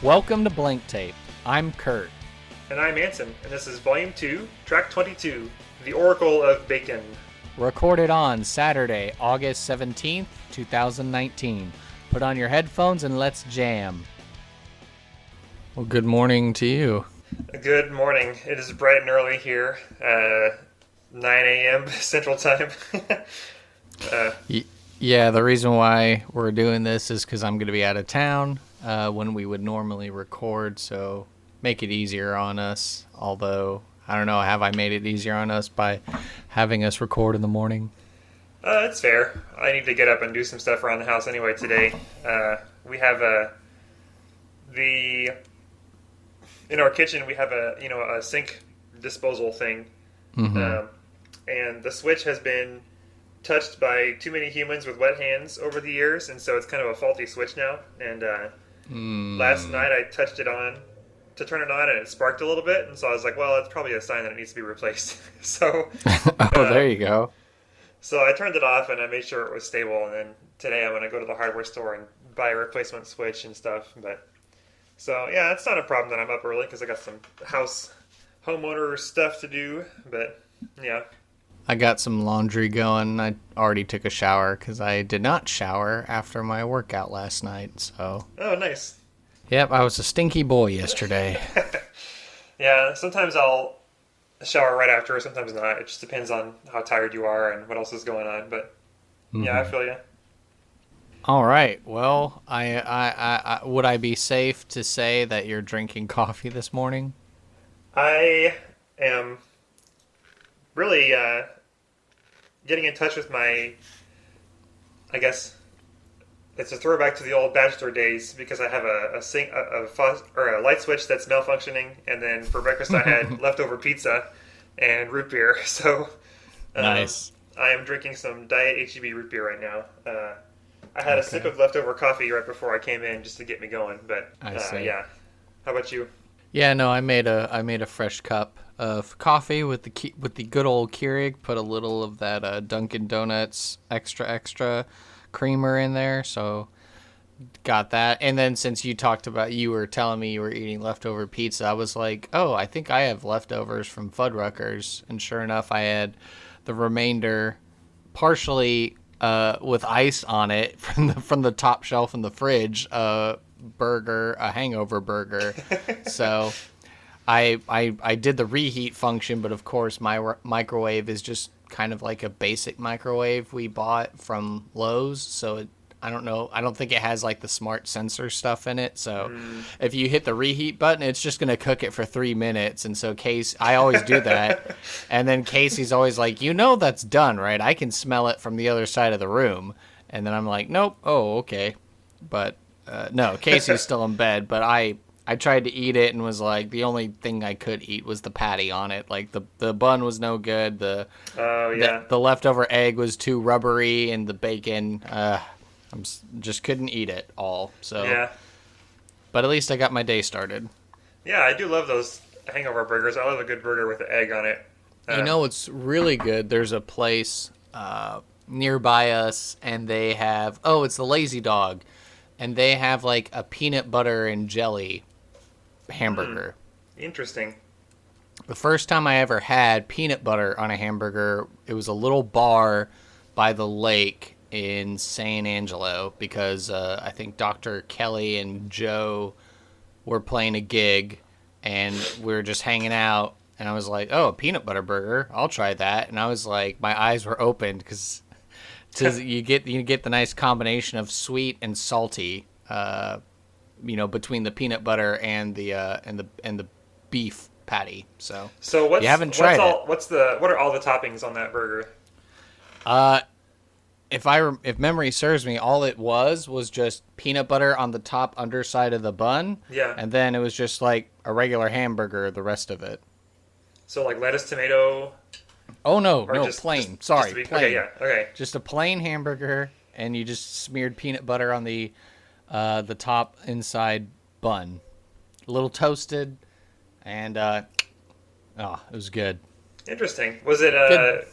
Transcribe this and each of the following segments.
Welcome to Blank Tape. I'm Kurt. And I'm Anson, and this is Volume 2, Track 22, The Oracle of Bacon. Recorded on Saturday, August 17th, 2019. Put on your headphones and let's jam. Well, good morning to you. Good morning. It is bright and early here, 9 a.m. Central Time. Yeah, the reason why we're doing this is because I'm going to be out of town when we would normally record, so make it easier on us. Although, I don't know, have I made it easier on us by having us record in the morning? It's fair. I need to get up and do some stuff around the house anyway today. We have in our kitchen we have a sink disposal thing, and the switch has been touched by too many humans with wet hands over the years, and so it's kind of a faulty switch now. And last night I touched it on to turn it on, and it sparked a little bit, and so I was like, well, it's probably a sign that it needs to be replaced. So there you go. So I turned it off, and I made sure it was stable, and then today I'm going to go to the hardware store and buy a replacement switch and stuff. But so yeah, it's not a problem that I'm up early because I got some homeowner stuff to do. But yeah, I got some laundry going. I already took a shower because I did not shower after my workout last night. So oh, nice. Yep, I was a stinky boy yesterday. Yeah, sometimes I'll shower right after, sometimes not. It just depends on how tired you are and what else is going on. But yeah, I feel you. All right. Well, I would I be safe to say that you're drinking coffee this morning? I am really getting in touch with my, I guess it's a throwback to the old bachelor days, because I have a light switch that's malfunctioning, and then for breakfast I had leftover pizza and root beer. So nice. I am drinking some Diet H-E-B root beer right now. I had a sip of leftover coffee right before I came in just to get me going. But yeah, how about you? Yeah, no, I made a fresh cup of coffee with the good old Keurig. Put a little of that Dunkin' Donuts extra creamer in there, so got that. And then since you were telling me you were eating leftover pizza, I was like, oh, I think I have leftovers from Fuddruckers. And sure enough, I had the remainder, partially with ice on it from the top shelf in the fridge, a hangover burger. So I did the reheat function, but of course my microwave is just kind of like a basic microwave we bought from Lowe's, so I don't think it has like the smart sensor stuff in it, so if you hit the reheat button, it's just going to cook it for 3 minutes. And so I always do that, and then Casey's always like, that's done, right? I can smell it from the other side of the room. And then I'm like, nope. Oh, okay. But no, Casey's still in bed, but I tried to eat it and was like, the only thing I could eat was the patty on it. Like the bun was no good. The leftover egg was too rubbery, and the bacon, just couldn't eat it all. So yeah, but at least I got my day started. Yeah, I do love those hangover burgers. I love a good burger with the egg on it. It's really good. There's a place nearby us, and they have it's the Lazy Dog, and they have like a peanut butter and jelly hamburger. Interesting. The first time I ever had peanut butter on a hamburger, it was a little bar by the lake in San Angelo, because I think Dr. Kelly and Joe were playing a gig, and we were just hanging out, and I was like, oh, a peanut butter burger, I'll try that. And I was like, my eyes were opened, because you get the nice combination of sweet and salty, between the peanut butter and the beef patty. So what you haven't tried it. What are all the toppings on that burger? If memory serves me, all it was just peanut butter on the top underside of the bun. Yeah. And then it was just like a regular hamburger, the rest of it. So like lettuce, tomato. Oh no, plain. Sorry, plain. Okay, yeah, okay. Just a plain hamburger, and you just smeared peanut butter on the top inside bun, a little toasted, and it was good. Interesting. Was it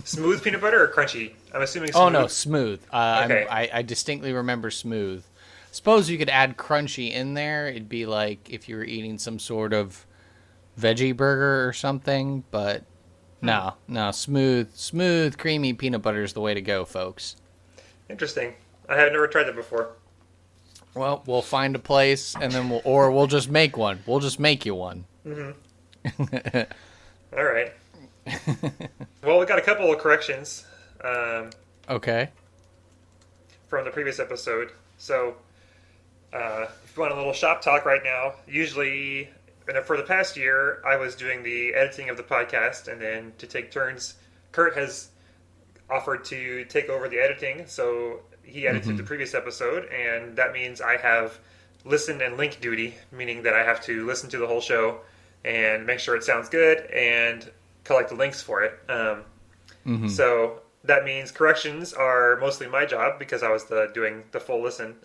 smooth peanut butter or crunchy? I'm assuming smooth. Oh no, smooth. Okay. I distinctly remember smooth. suppose you could add crunchy in there. It'd be like if you were eating some sort of veggie burger or something, but no, smooth, creamy peanut butter is the way to go, folks. Interesting. I have never tried that before. Well, we'll find a place, and then we'll just make one. We'll just make you one. Mm-hmm. All right. Well, we got a couple of corrections. Okay. From the previous episode. So, if you want a little shop talk right now, usually, for the past year, I was doing the editing of the podcast, and then to take turns, Kurt has offered to take over the editing, so he edited the previous episode, and that means I have listen and link duty, meaning that I have to listen to the whole show and make sure it sounds good and collect the links for it. So that means corrections are mostly my job because I was doing the full listen.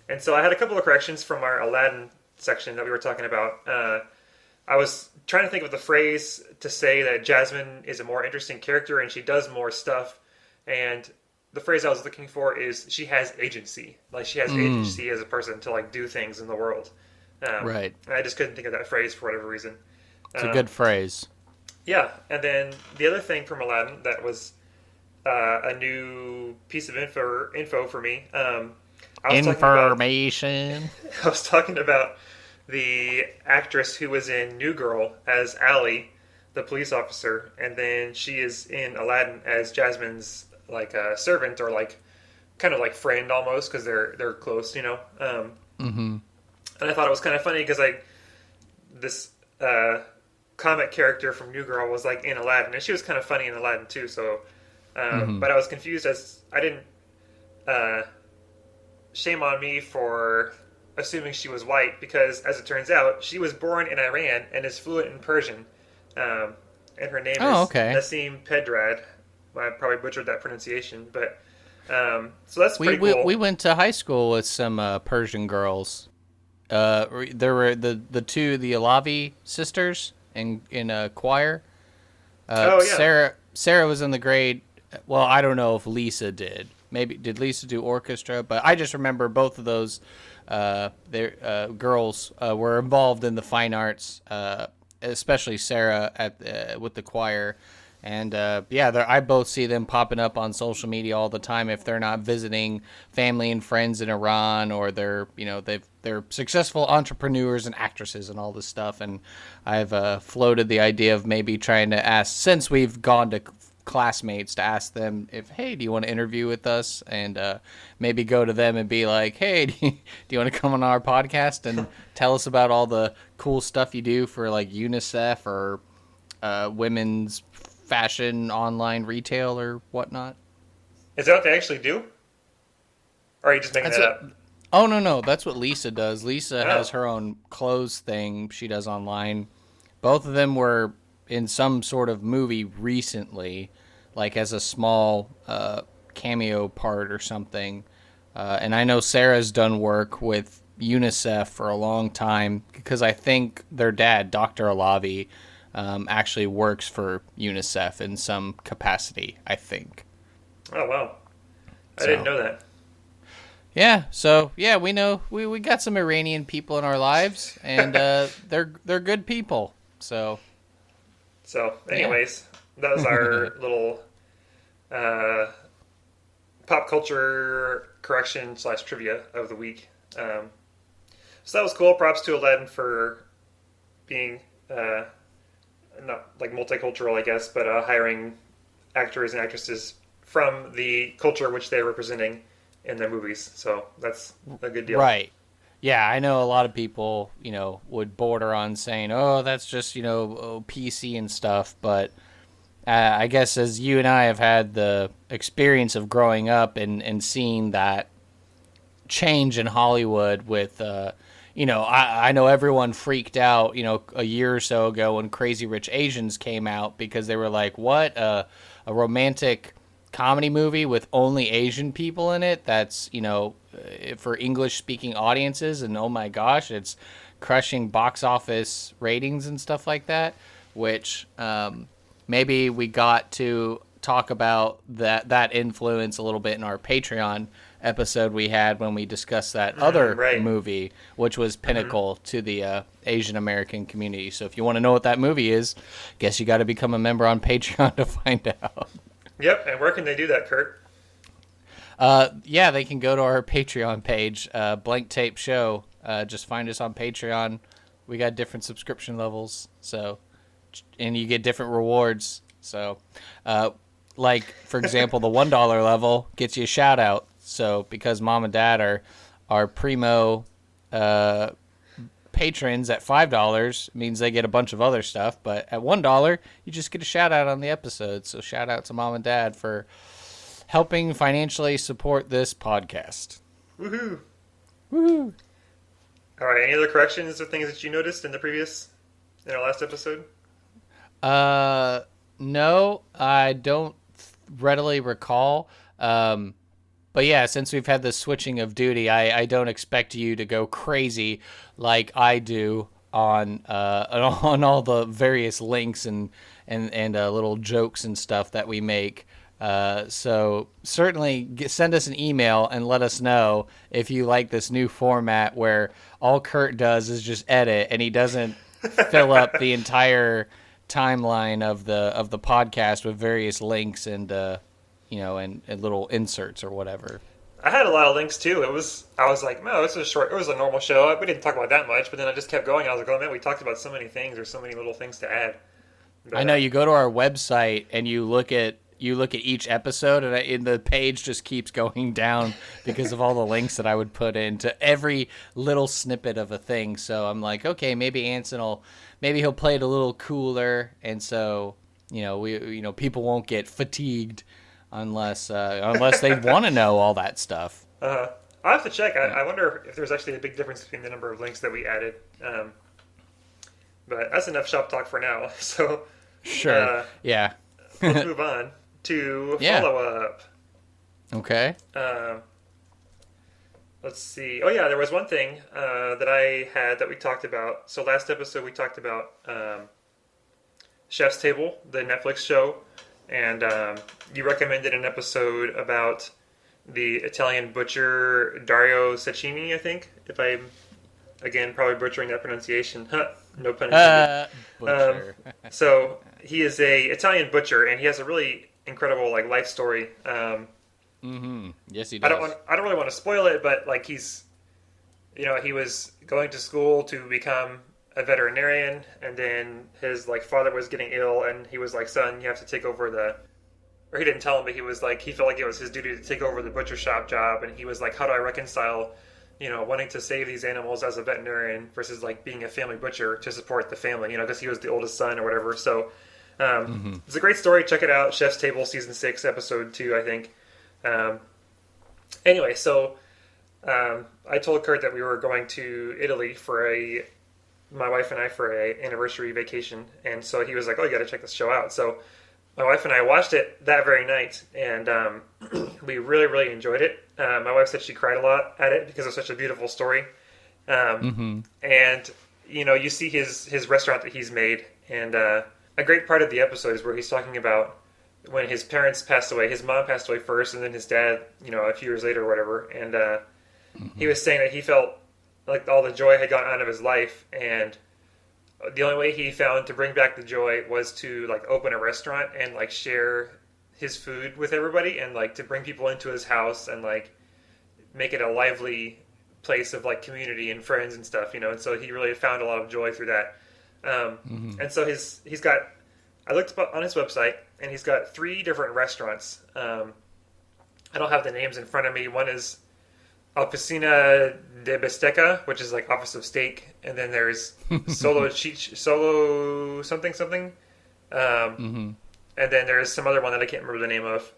And so I had a couple of corrections from our Aladdin section that we were talking about. I was trying to think of the phrase to say that Jasmine is a more interesting character and she does more stuff. And the phrase I was looking for is she has agency. Like she has agency as a person to like do things in the world. Right. I just couldn't think of that phrase for whatever reason. It's a good phrase. Yeah. And then the other thing from Aladdin that was a new piece of info for me. Information. I was talking about the actress who was in New Girl as Allie, the police officer, and then she is in Aladdin as Jasmine's like a servant or like kind of like friend almost because they're close, you know. And I thought it was kind of funny because this comic character from New Girl was like in Aladdin, and she was kind of funny in Aladdin too. So, but I was confused as I didn't. Shame on me for assuming she was white because, as it turns out, she was born in Iran and is fluent in Persian. And her name is Nasim Pedrad. I probably butchered that pronunciation, but so that's pretty cool. We went to high school with some Persian girls. There were the Alavi sisters in a choir. Sarah was in the grade. Well, I don't know if Lisa did. Maybe did Lisa do orchestra? But I just remember both of those girls were involved in the fine arts, especially Sarah with the choir. And I both see them popping up on social media all the time if they're not visiting family and friends in Iran, or they're successful entrepreneurs and actresses and all this stuff. And I've floated the idea of maybe trying to ask, since we've gone to classmates, to ask them if, hey, do you want to interview with us? And maybe go to them and be like, hey, do you want to come on our podcast and tell us about all the cool stuff you do for like UNICEF or women's fashion online retail or whatnot? Is that what they actually do? Or are you just making that up? Oh, no, that's what Lisa does. Lisa has her own clothes thing she does online. Both of them were in some sort of movie recently, like as a small cameo part or something. And I know Sarah's done work with UNICEF for a long time because I think their dad, Dr. Alavi, actually works for UNICEF in some capacity, I think. Oh, wow. I didn't know that. Yeah, so, yeah, we know. We got some Iranian people in our lives, and they're good people, so... So, anyways, that was our little pop culture correction / trivia of the week. So that was cool. Props to Aladdin for being not like multicultural, I guess, but hiring actors and actresses from the culture which they're representing in their movies. So that's a good deal. Right. Yeah, I know a lot of people, would border on saying, oh, that's just, PC and stuff. But I guess as you and I have had the experience of growing up and seeing that change in Hollywood with, I know everyone freaked out, a year or so ago when Crazy Rich Asians came out because they were like, what, a romantic comedy movie with only Asian people in it that's, for English-speaking audiences, and oh my gosh, it's crushing box office ratings and stuff like that, which maybe we got to talk about that influence a little bit in our Patreon episode we had when we discussed that other right. movie, which was pinnacle to the Asian American community. So if you want to know what that movie is, guess you got to become a member on Patreon to find out. Yep, and where can they do that, Kurt? Yeah, they can go to our Patreon page, Blank Tape Show. Just find us on Patreon. We got different subscription levels, and you get different rewards. So, like, for example, the $1 level gets you a shout out. So because mom and dad are primo patrons at $5 means they get a bunch of other stuff. But at $1, you just get a shout out on the episode. So shout out to mom and dad for helping financially support this podcast. Woohoo! Woohoo! All right. Any other corrections or things that you noticed in our last episode? No, I don't readily recall. But yeah, since we've had the switching of duty, I don't expect you to go crazy like I do on all the various links and little jokes and stuff that we make. So certainly send us an email and let us know if you like this new format where all Kurt does is just edit and he doesn't fill up the entire timeline of the podcast with various links and and little inserts or whatever. I had a lot of links too. I was like, no, it was a normal show. We didn't talk about that much, but then I just kept going. I was like, oh man, we talked about so many things. There's so many little things to add. But, I know you go to our website and you look at each episode, and the page just keeps going down because of all the links that I would put into every little snippet of a thing. So I'm like, okay, maybe he'll play it a little cooler, and so people won't get fatigued unless they want to know all that stuff. I'll have to check. I wonder if there's actually a big difference between the number of links that we added. But that's enough shop talk for now. So sure, yeah. Let's move on to follow-up. Okay. Let's see. Oh, yeah, there was one thing that I had that we talked about. So last episode we talked about Chef's Table, the Netflix show. And you recommended an episode about the Italian butcher Dario Cecchini, I think. If I'm, again, probably butchering that pronunciation. No pun intended. Butcher. So he is a Italian butcher, and he has a really incredible life story. Yes, he does. I don't really want to spoil it, but he's, he was going to school to become a veterinarian, and then his father was getting ill, and he was like, "Son, you have to take over or he didn't tell him, but he was like, he felt like it was his duty to take over the butcher shop job, and he was like, how do I reconcile, wanting to save these animals as a veterinarian versus being a family butcher to support the family, because he was the oldest son or whatever. So it's a great story. Check it out. Chef's Table season 6 episode 2, I think. Anyway, so I told Kurt that we were going to Italy my wife and I for an anniversary vacation, and so he was like, oh, you got to check this show out. So my wife and I watched it that very night, and we really, really enjoyed it. My wife said she cried a lot at it because it's such a beautiful story. And, you see his restaurant that he's made, and a great part of the episode is where he's talking about when his parents passed away. His mom passed away first, and then his dad, a few years later or whatever, and he was saying that he felt like all the joy had gone out of his life, and the only way he found to bring back the joy was to open a restaurant and share his food with everybody, and to bring people into his house and make it a lively place of community and friends and stuff, and so he really found a lot of joy through that. And so he's got, I looked up on his website, and he's got 3 different restaurants. I don't have the names in front of me. One is Officina de Bistecca, which is Office of Steak, and then there's Solo something. And then there's some other one that I can't remember the name of.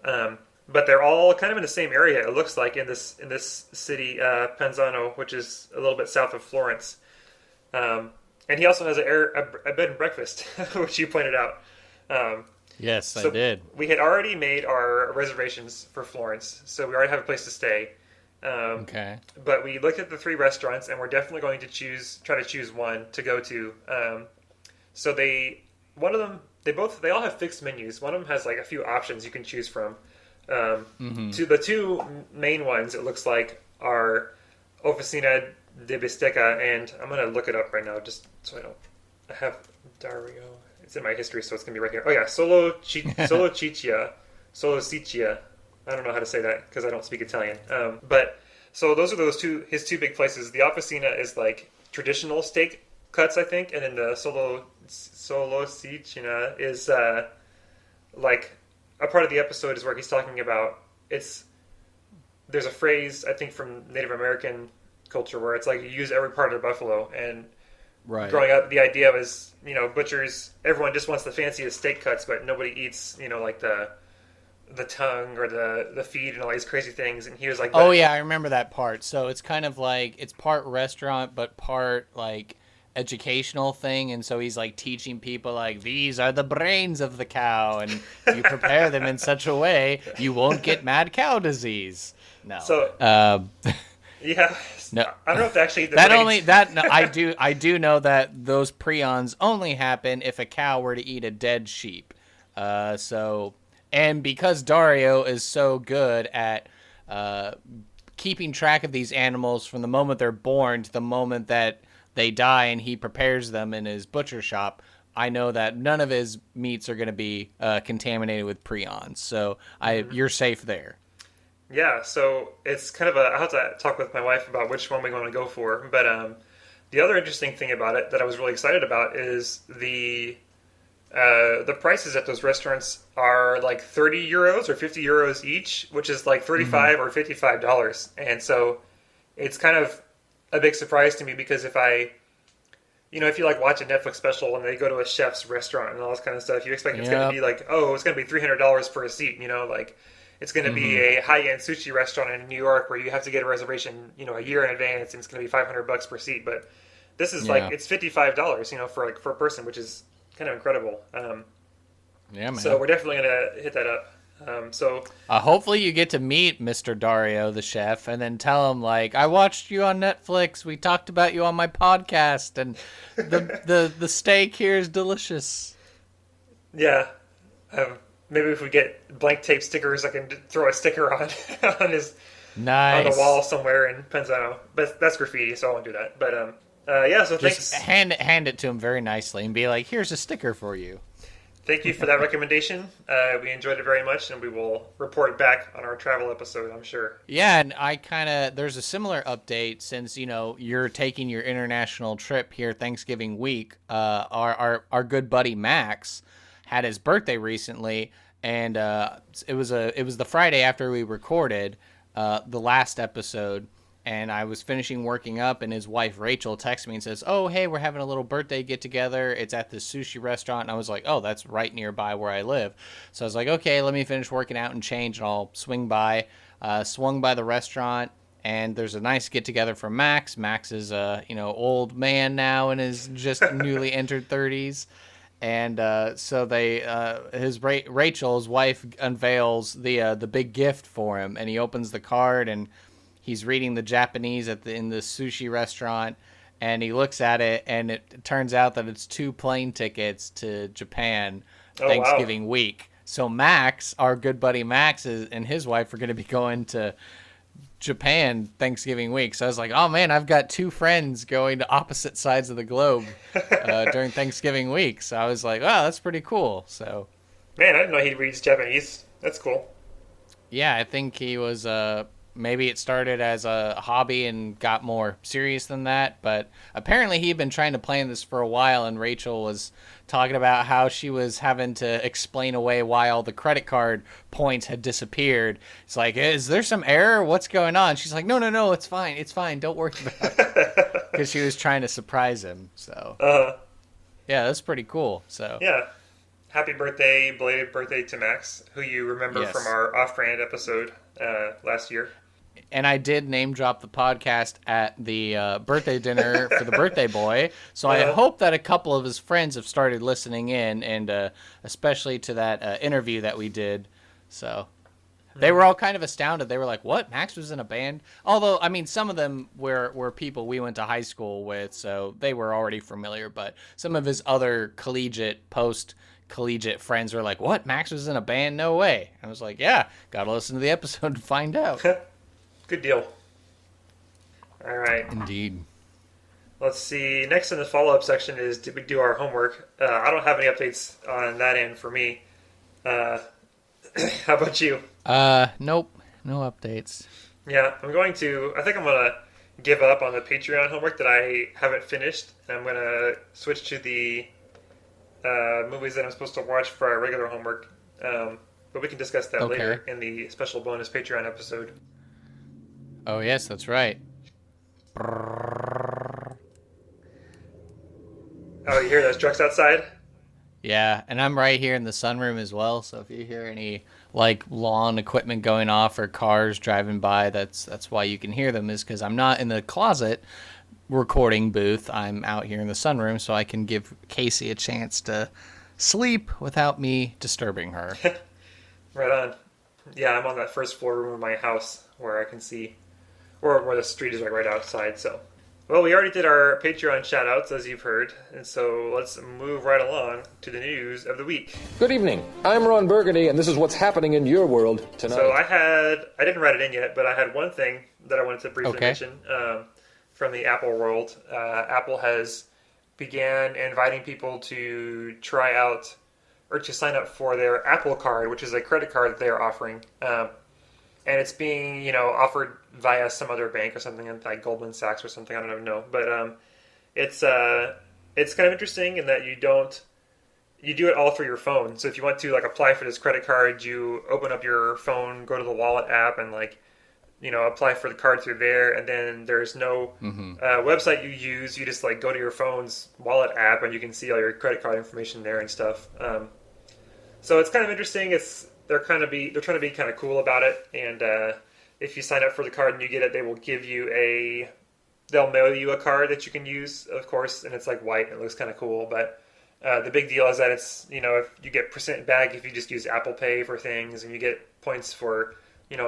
But they're all kind of in the same area. It looks like in this city, Penzano, which is a little bit south of Florence. And he also has a bed and breakfast, which you pointed out. Yes, so I did. We had already made our reservations for Florence, so we already have a place to stay. Okay. But we looked at the 3 restaurants, and we're definitely going to try to choose one to go to. So they all have fixed menus. One of them has a few options you can choose from. The two main ones, it looks like, are Oficina de Bisteca, and I'm going to look it up right now just so I have Dario. It's in my history, so it's going to be right here. Oh, yeah, Solo Ciccia. I don't know how to say that because I don't speak Italian. But so those are his two big places. The Officina is like traditional steak cuts, I think, and then the Solo Ciccia is like a part of the episode is where he's talking about there's a phrase I think from Native American culture where it's like you use every part of the buffalo, and right. Growing up the idea was, butchers, everyone just wants the fanciest steak cuts, but nobody eats, like the tongue or the feet and all these crazy things. And he was like, oh yeah, I remember that part. So it's kind of like it's part restaurant but part like educational thing, and so he's like teaching people like these are the brains of the cow, and you prepare them in such a way you won't get mad cow disease. No. So yeah. No. I don't know if actually I do know that those prions only happen if a cow were to eat a dead sheep. And because Dario is so good at keeping track of these animals from the moment they're born to the moment that they die, and he prepares them in his butcher shop, I know that none of his meats are going to be contaminated with prions. So you're safe there. Yeah, so it's kind of I'll have to talk with my wife about which one we want to go for. But the other interesting thing about it that I was really excited about is the prices at those restaurants are like 30 euros or 50 euros each, which is like $35 or $55. And so it's kind of a big surprise to me because if you like watch a Netflix special and they go to a chef's restaurant and all this kind of stuff, you expect it's going to be like, it's going to be $300 for a seat, like it's going to be a high-end sushi restaurant in New York where you have to get a reservation, a year in advance, and it's going to be $500 per seat. But this is like it's $55, for a person, which is kind of incredible. Yeah, man. So we're definitely going to hit that up. Hopefully you get to meet Mr. Dario, the chef, and then tell him like, I watched you on Netflix. We talked about you on my podcast, and the steak here is delicious. Yeah. Maybe if we get blank tape stickers, I can throw a sticker on on the wall somewhere in Penzano. But that's graffiti, so I won't do that. But so just thanks. Hand it to him very nicely and be like, here's a sticker for you. Thank you for that recommendation. We enjoyed it very much, and we will report back on our travel episode, I'm sure. Yeah, and there's a similar update since, you're taking your international trip here Thanksgiving week. Our good buddy Max had his birthday recently, and it was the Friday after we recorded the last episode, and I was finishing working up, and his wife Rachel texted me and says, oh, hey, we're having a little birthday get-together. It's at this sushi restaurant. And I was like, oh, that's right nearby where I live. So I was like, okay, let me finish working out and change, and I'll swing by. Swung by the restaurant, and there's a nice get-together for Max. Max is old man now in his just newly entered 30s. And so Rachel's wife unveils the big gift for him, and he opens the card, and he's reading the Japanese in the sushi restaurant, and he looks at it, and it turns out that it's 2 plane tickets to Japan Thanksgiving week. So Max, our good buddy Max, and his wife are going to be going to Japan Thanksgiving week. So I was like, oh man, I've got 2 friends going to opposite sides of the globe during Thanksgiving week. So I was like, wow, that's pretty cool. So, man, I didn't know he reads Japanese. That's cool. Yeah, I think he was maybe it started as a hobby and got more serious than that, but apparently he'd been trying to plan this for a while, and Rachel was talking about how she was having to explain away why all the credit card points had disappeared. It's like, is there some error? What's going on? She's like, no, it's fine. Don't worry about it. Because she was trying to surprise him. So, yeah, that's pretty cool. So, yeah. Happy birthday, belated birthday to Max, who you remember from our off-brand episode last year. And I did name drop the podcast at the birthday dinner for the birthday boy. So I hope that a couple of his friends have started listening in, and especially to that interview that we did. So they were all kind of astounded. They were like, what? Max was in a band? Although, I mean, some of them were people we went to high school with, so they were already familiar. But some of his other collegiate, post collegiate friends were like, "What? Max was in a band? No way!" I was like, "Yeah, gotta listen to the episode to find out." Good deal. All right. Indeed. Let's see. Next in the follow-up section is, did we do our homework? I don't have any updates on that end for me. How about you? Nope. No updates. Yeah, I think I'm going to give up on the Patreon homework that I haven't finished. And I'm going to switch to the movies that I'm supposed to watch for our regular homework. But we can discuss that later in the special bonus Patreon episode. Oh, yes, that's right. Oh, you hear those trucks outside? Yeah, and I'm right here in the sunroom as well, so if you hear any like lawn equipment going off or cars driving by, that's why you can hear them, is because I'm not in the closet recording booth. I'm out here in the sunroom, so I can give Casey a chance to sleep without me disturbing her. Right on. Yeah, I'm on that first floor room of my house where I can see, or where the street is right outside, so. Well, we already did our Patreon shout-outs, as you've heard, and so let's move right along to the news of the week. Good evening. I'm Ron Burgundy, and this is what's happening in your world tonight. So I didn't write it in yet, but I had one thing that I wanted to briefly mention from the Apple world. Apple has began inviting people to try out or to sign up for their Apple Card, which is a credit card that they are offering. And it's being, offered via some other bank or something, like Goldman Sachs or something. I don't even know. But it's kind of interesting in that you do it all through your phone. So if you want to apply for this credit card, you open up your phone, go to the wallet app, and apply for the card through there. And then there's no website you use. You just go to your phone's wallet app, and you can see all your credit card information there and stuff. So it's kind of interesting. They're trying to be kind of cool about it, and if you sign up for the card and you get it, they will they'll mail you a card that you can use, of course, and it's white and it looks kind of cool. But the big deal is that it's if you get percent back if you just use Apple Pay for things, and you get points for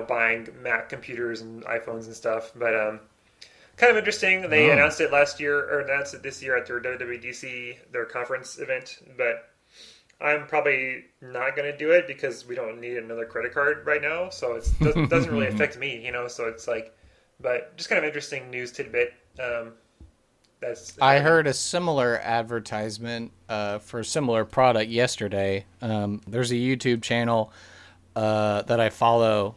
buying Mac computers and iPhones and stuff. But kind of interesting. They announced it last year, or announced it this year at their WWDC, their conference event, but I'm probably not going to do it because we don't need another credit card right now. So it doesn't really affect me, so it's but just kind of interesting news tidbit. I heard a similar advertisement for a similar product yesterday. There's a YouTube channel that I follow.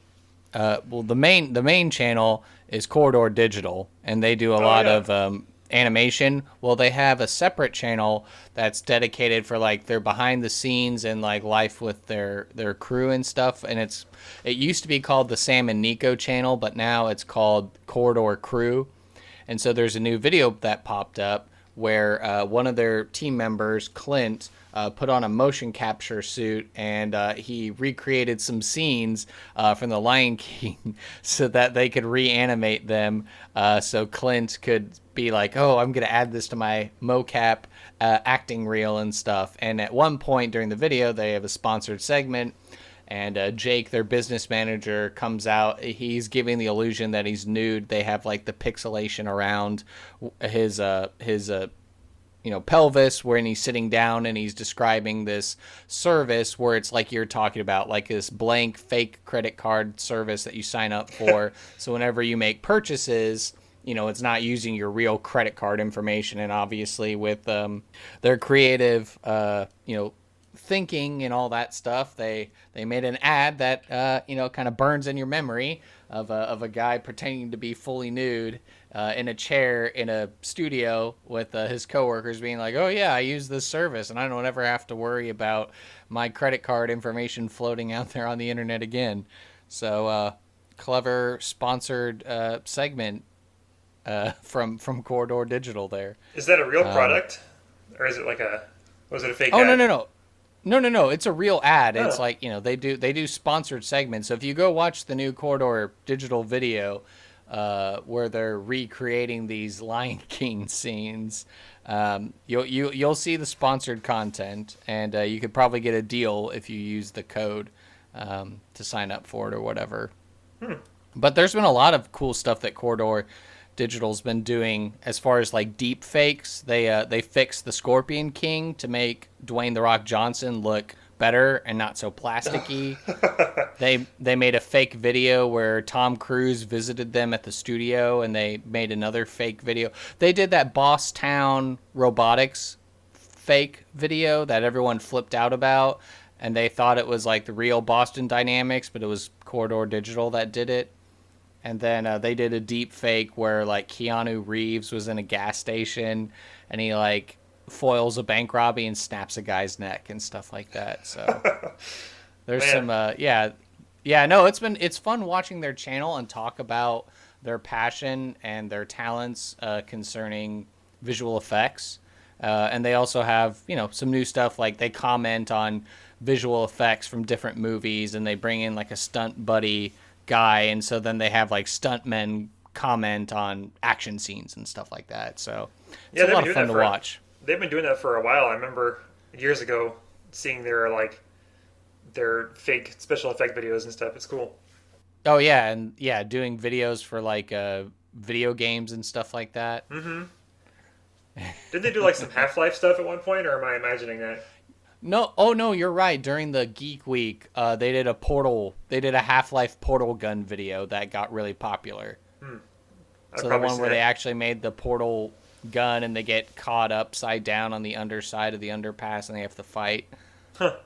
The main channel is Corridor Digital, and they do a lot of animation. Well, they have a separate channel that's dedicated for their behind the scenes and life with their crew and stuff, and it used to be called the Sam and Nico channel, but now it's called Corridor Crew. And so there's a new video that popped up where one of their team members, Clint, put on a motion capture suit, and he recreated some scenes from The Lion King so that they could reanimate them. So Clint could be like, oh, I'm going to add this to my mocap acting reel and stuff. And at one point during the video, they have a sponsored segment, and Jake, their business manager, comes out. He's giving the illusion that he's nude. They have the pixelation around his pelvis when he's sitting down, and he's describing this service where it's like you're talking about, this blank fake credit card service that you sign up for. So whenever you make purchases, it's not using your real credit card information. And obviously with their creative, thinking and all that stuff, they made an ad that kind of burns in your memory of a guy pretending to be fully nude in a chair in a studio with his coworkers, being like, oh yeah, I use this service and I don't ever have to worry about my credit card information floating out there on the internet again. So clever sponsored segment from Corridor Digital there. Is that a real product, or is it was it a fake ad? No, it's a real ad. It's they do sponsored segments. So if you go watch the new Corridor Digital video where they're recreating these Lion King scenes, you'll see the sponsored content, and you could probably get a deal if you use the code to sign up for it or whatever. But there's been a lot of cool stuff that Corridor Digital's been doing as far as like deep fakes. They fixed the Scorpion King to make Dwayne The Rock Johnson look better and not so plasticky. They made a fake video where Tom Cruise visited them at the studio, and they made another fake video. They did that Boss Town robotics fake video that everyone flipped out about, and they thought it was like the real Boston Dynamics, but it was Corridor Digital that did it. And then they did a deep fake where like Keanu Reeves was in a gas station, and he like foils a bank robbery and snaps a guy's neck and stuff like that. So there's some no, it's fun watching their channel and talk about their passion and their talents concerning visual effects. And they also have, some new stuff, like they comment on visual effects from different movies, and they bring in like a stunt buddy guy, and so then they have like stuntmen comment on action scenes and stuff like that. So it's a lot of fun to watch. They've been doing that for a while. I remember years ago seeing their fake special effect videos and stuff. It's cool. Oh yeah, and doing videos for like video games and stuff like that. Mm-hmm. Did they do like some Half-Life stuff at one point, or am I imagining that? No, no, you're right. During the Geek Week, they did a Half-Life Portal gun video that got really popular. So the one where they actually made the Portal gun and they get caught upside down on the underside of the underpass and they have to fight. Huh.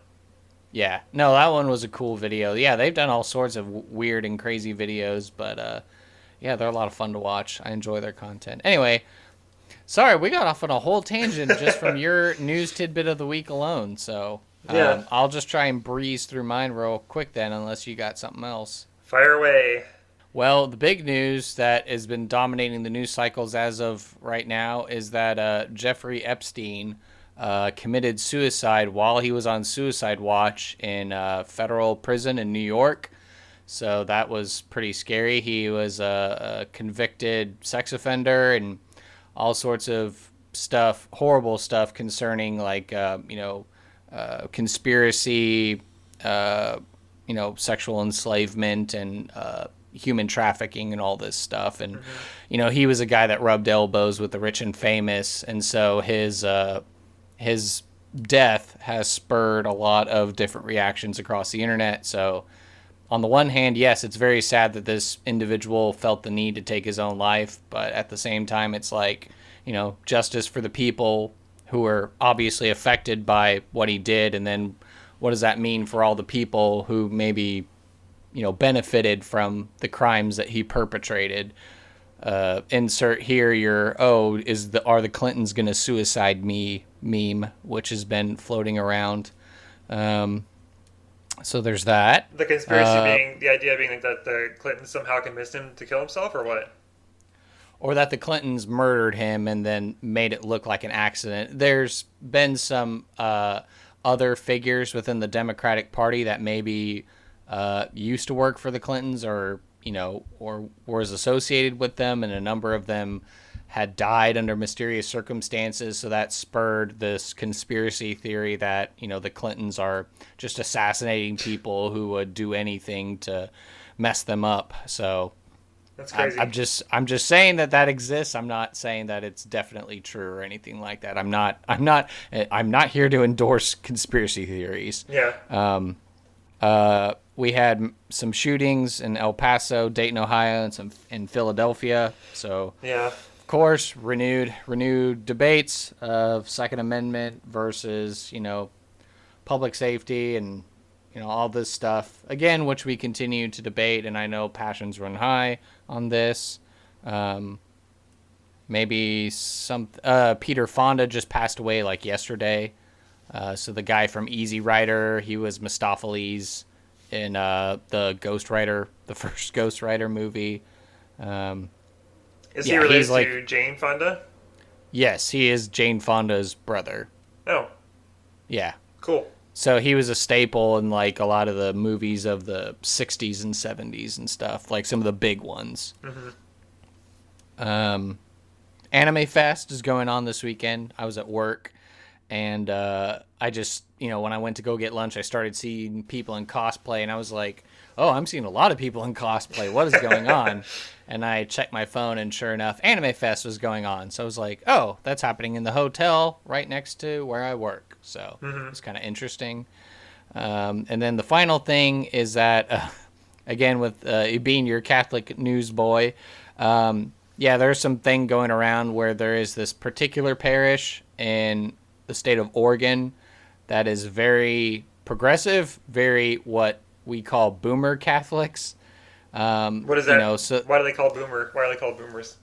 Yeah. No, that one was a cool video. Yeah, they've done all sorts of weird and crazy videos, but they're a lot of fun to watch. I enjoy their content. Anyway, sorry, we got off on a whole tangent just from your news tidbit of the week alone. So I'll just try and breeze through mine real quick then, unless you got something else. Fire away. Well, the big news that has been dominating the news cycles as of right now is that Jeffrey Epstein committed suicide while he was on suicide watch in federal prison in New York. So that was pretty scary. He was a convicted sex offender and all sorts of stuff, horrible stuff concerning like, conspiracy, sexual enslavement and human trafficking and all this stuff. And, he was a guy that rubbed elbows with the rich and famous. And so his death has spurred a lot of different reactions across the internet. So on the one hand, yes, it's very sad that this individual felt the need to take his own life. But at the same time, it's like, justice for the people who were obviously affected by what he did. And then what does that mean for all the people who maybe, benefited from the crimes that he perpetrated? Insert here your, are the Clintons going to suicide me meme, which has been floating around. So there's that. The conspiracy being, the idea being that the Clintons somehow convinced him to kill himself, or what? Or that the Clintons murdered him and then made it look like an accident. There's been some other figures within the Democratic Party that maybe used to work for the Clintons or was associated with them, and a number of them had died under mysterious circumstances. So that spurred this conspiracy theory that, the Clintons are just assassinating people who would do anything to mess them up. So that's crazy. I'm just saying that exists. I'm not saying that it's definitely true or anything like that. I'm not here to endorse conspiracy theories. Yeah. We had some shootings in El Paso, Dayton, Ohio, and some in Philadelphia. So yeah, of course, renewed debates of Second Amendment versus, public safety and, all this stuff, again, which we continue to debate, and I know passions run high on this. Maybe Peter Fonda just passed away like yesterday. So the guy from Easy Rider, he was Mistopheles in the Ghost Rider, the first Ghost Rider movie. Is he related to Jane Fonda? Yes, he is Jane Fonda's brother. Oh. Yeah. Cool. So he was a staple in like a lot of the movies of the 60s and 70s and stuff, like some of the big ones. Mm-hmm. Anime Fest is going on this weekend. I was at work, And I just, when I went to go get lunch, I started seeing people in cosplay, and I was like, oh, I'm seeing a lot of people in cosplay. What is going on? And I checked my phone, and sure enough, Anime Fest was going on. So I was like, oh, that's happening in the hotel right next to where I work. So it's kind of interesting. And then the final thing is that, again, with being your Catholic news boy, there's something going around where there is this particular parish in the state of Oregon that is very progressive, very what we call boomer Catholics. What is that? Why do they call boomer? Why are they called boomers?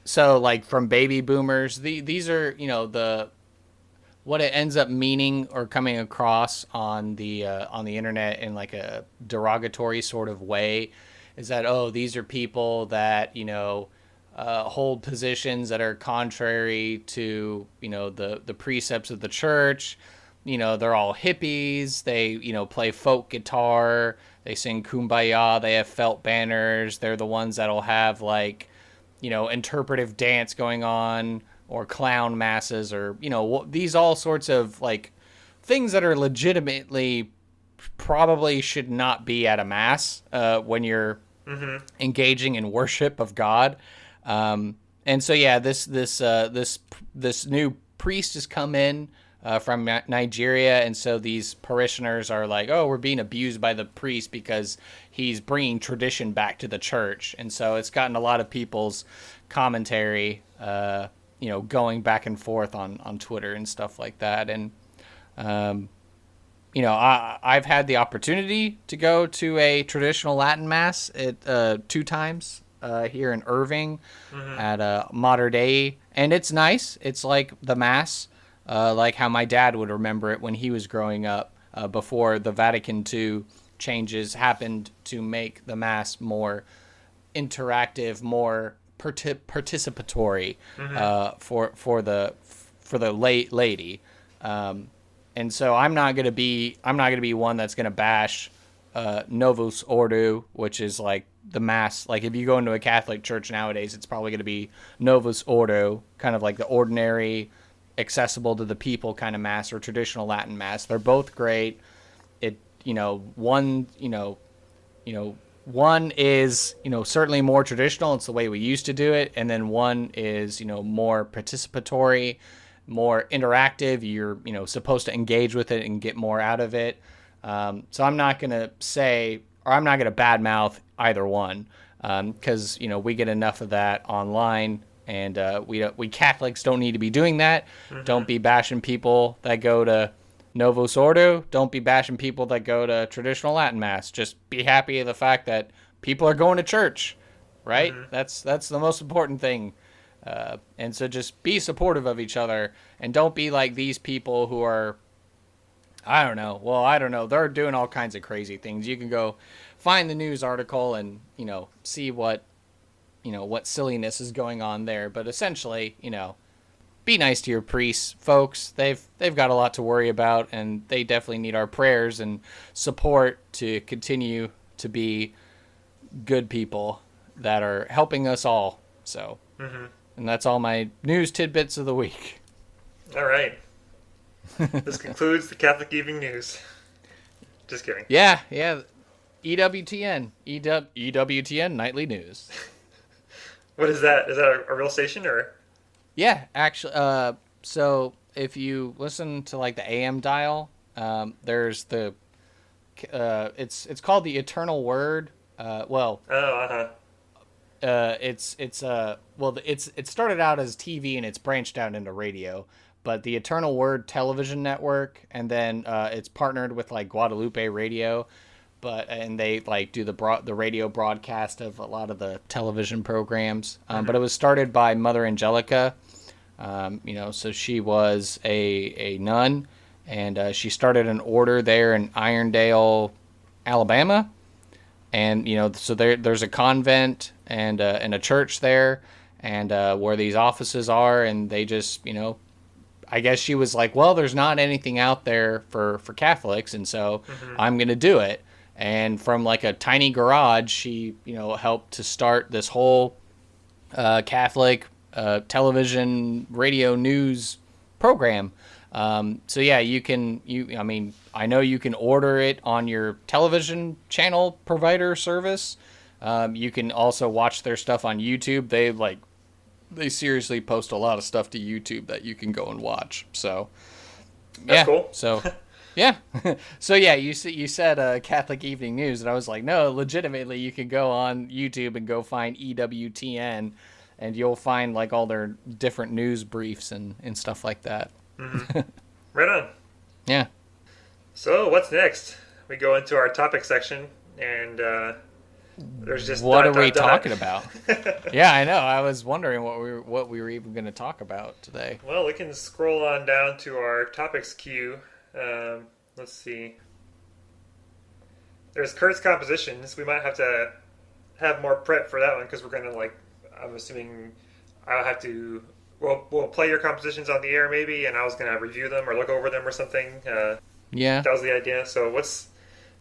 So, like, from baby boomers, these are, what it ends up meaning or coming across on the internet in like a derogatory sort of way is that, oh, these are people that, hold positions that are contrary to, the precepts of the church. They're all hippies. They, play folk guitar. They sing Kumbaya. They have felt banners. They're the ones that'll have, like, interpretive dance going on or clown masses or, these all sorts of, like, things that are legitimately probably should not be at a mass when you're engaging in worship of God. And so, yeah, this new priest has come in from Nigeria, and so these parishioners are like, oh, we're being abused by the priest because he's bringing tradition back to the church. And so it's gotten a lot of people's commentary, going back and forth on Twitter and stuff like that. And, I've had the opportunity to go to a traditional Latin mass 2 times here in Irving at Mater Dei, and it's nice. It's like the mass, like how my dad would remember it when he was growing up, before the Vatican II changes happened to make the mass more interactive, more participatory for the lady. And so I'm not gonna be one that's gonna bash Novus Ordo, which is like the mass. Like, if you go into a Catholic church nowadays, it's probably gonna be Novus Ordo, kind of like the ordinary, accessible to the people kind of mass, or traditional Latin mass. They're both great. One is, certainly more traditional. It's the way we used to do it. And then one is, more participatory, more interactive. You're, supposed to engage with it and get more out of it. So I'm not going to say, or I'm not going to badmouth either one, because, we get enough of that online, and we Catholics don't need to be doing that. Don't be bashing people that go to Novus Ordo. Don't be bashing people that go to traditional Latin mass. Just be happy of the fact that people are going to church, right? That's the most important thing. And so just be supportive of each other, and don't be like these people who are, I don't know. They're doing all kinds of crazy things. You can go find the news article and, see what silliness is going on there. But essentially, be nice to your priests, folks. They've got a lot to worry about, and they definitely need our prayers and support to continue to be good people that are helping us all. So, and that's all my news tidbits of the week. All right. This concludes the Catholic Evening News. Just kidding. Yeah. EWTN. EWTN Nightly News. What is that? Is that a real station, or? Yeah, actually. So if you listen to like the AM dial, there's the. It's called the Eternal Word. It started out as TV and it's branched out into radio, but the Eternal Word television network, and then it's partnered with like Guadalupe Radio, and they like do the radio broadcast of a lot of the television programs. But it was started by Mother Angelica. So she was a nun, and she started an order there in Irondale, Alabama. And, so there's a convent and a church there, and where these offices are, and they just, I guess she was like, well, there's not anything out there for Catholics, and so I'm going to do it. And from like a tiny garage, she, helped to start this whole television, radio, news program. So yeah, I mean, I know you can order it on your television channel provider service. You can also watch their stuff on YouTube. They seriously post a lot of stuff to YouTube that you can go and watch. So That's cool. So yeah. So yeah, you said Catholic Evening News, and I was like, no, legitimately, you can go on YouTube and go find EWTN, and you'll find like all their different news briefs and stuff like that. Mm-hmm. Right on. Yeah. So what's next? We go into our topic section, and there's just what are we talking about? Yeah, I know. I was wondering what we were even going to talk about today. Well, we can scroll on down to our topics queue. Let's see. There's Kurt's compositions. We might have to have more prep for that one because we're going to I'm assuming I'll have to. We'll play your compositions on the air maybe, and I was going to review them or look over them or something. Yeah. That was the idea. So what's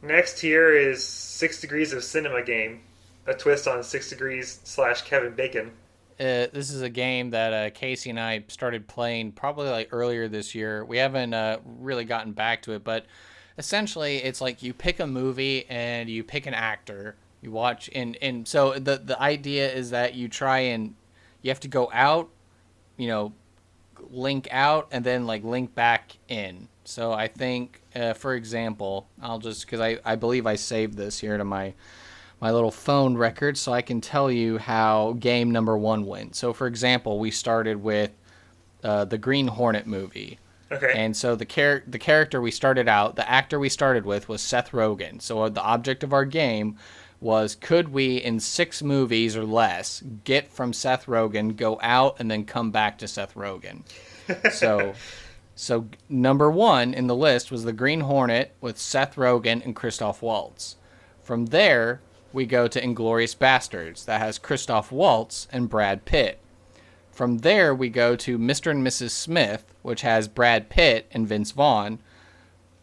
next here is 6 Degrees of Cinema game, a twist on 6 Degrees / Kevin Bacon. This is a game that Casey and I started playing probably like earlier this year. We haven't really gotten back to it, but essentially it's like you pick a movie and you pick an actor. You watch, and so the idea is that you have to go out, link out, and then like link back in. So I think, for example, I'll just, because I believe I saved this here to my little phone record, so I can tell you how game number 1 went. So, for example, we started with the Green Hornet movie. Okay. And so the character we started out, the actor we started with was Seth Rogen. So the object of our game was, could we, in 6 movies or less, get from Seth Rogen, go out, and then come back to Seth Rogen? So number 1 in the list was the Green Hornet with Seth Rogen and Christoph Waltz. From there, we go to Inglourious Bastards. That has Christoph Waltz and Brad Pitt. From there, we go to Mr. and Mrs. Smith, which has Brad Pitt and Vince Vaughn.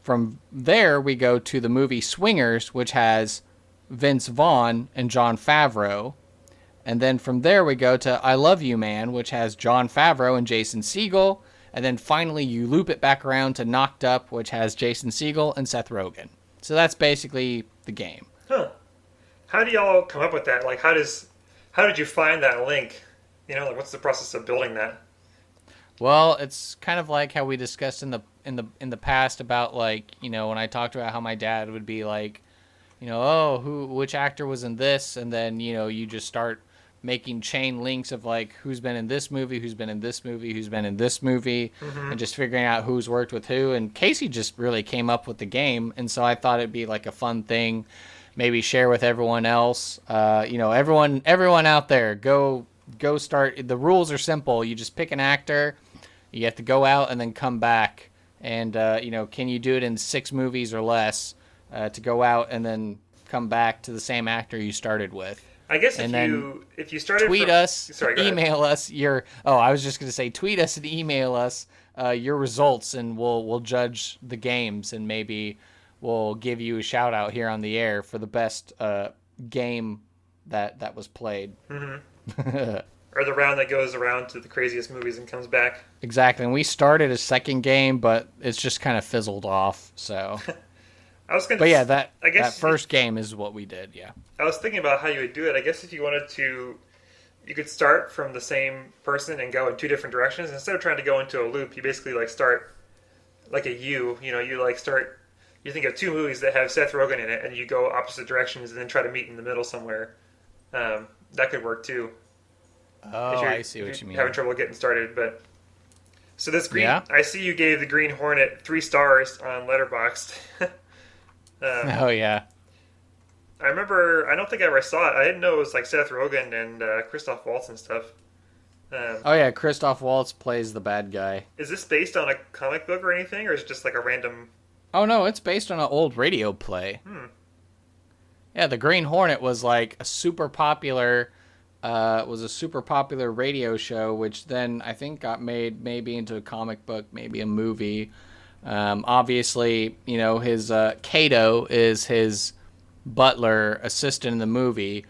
From there, we go to the movie Swingers, which has Vince Vaughn and Jon Favreau. And then from there, we go to I Love You Man, which has Jon Favreau and Jason Segel. And then finally, you loop it back around to Knocked Up, which has Jason Segel and Seth Rogen. So that's basically the game. Huh. How do y'all come up with that? Like, how did you find that link? What's the process of building that? Well, it's kind of like how we discussed in the past about, like, when I talked about how my dad would be like, which actor was in this, and then you just start making chain links of like who's been in this movie, who's been in this movie, who's been in this movie, and just figuring out who's worked with who. And Casey just really came up with the game, and so I thought it'd be like a fun thing, maybe share with everyone else. Everyone out there, go start. The rules are simple. You just pick an actor, you have to go out and then come back, and can you do it in 6 movies or less, to go out and then come back to the same actor you started with. I guess if you started tweet us, email us your. Oh, I was just going to say, tweet us and email us your results, and we'll judge the games, and maybe we'll give you a shout out here on the air for the best game that was played. Mm-hmm. Or the round that goes around to the craziest movies and comes back. Exactly, and we started a second game, but it's just kind of fizzled off. So. That first game is what we did, yeah. I was thinking about how you would do it. I guess if you wanted to, you could start from the same person and go in 2 different directions. Instead of trying to go into a loop, you basically start like a U. You think of 2 movies that have Seth Rogen in it, and you go opposite directions and then try to meet in the middle somewhere. That could work too. Oh, I see what you mean. Having trouble getting started, but so this green. Yeah. I see you gave the Green Hornet 3 stars on Letterboxd. Oh yeah. I remember. I don't think I ever saw it. I didn't know it was like Seth Rogen and Christoph Waltz and stuff. Oh yeah, Christoph Waltz plays the bad guy. Is this based on a comic book or anything, or is it just like a random? Oh no, it's based on an old radio play. Yeah, the Green Hornet was like a super popular radio show, which then I think got made maybe into a comic book, maybe a movie. Obviously, his Kato is his butler assistant in the movie.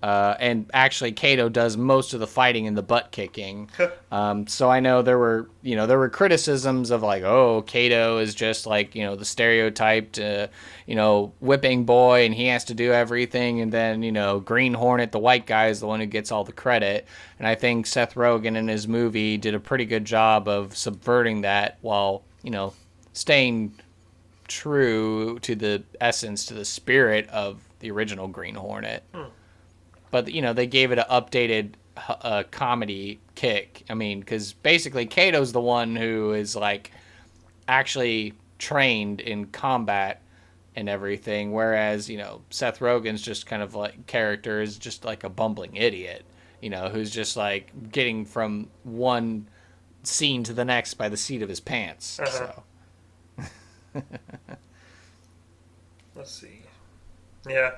And actually, Kato does most of the fighting and the butt kicking. So I know there were criticisms of like, oh, Kato is just like, the stereotyped, whipping boy, and he has to do everything. And then, Green Hornet, the white guy, is the one who gets all the credit. And I think Seth Rogen in his movie did a pretty good job of subverting that while, staying true to the essence, to the spirit of the original Green Hornet. But, they gave it an updated comedy kick. I mean, because basically Kato's the one who is, like, actually trained in combat and everything, whereas, Seth Rogen's just kind of, like, character is just, like, a bumbling idiot, who's just, like, getting from one scene to the next by the seat of his pants, so. Let's see. Yeah.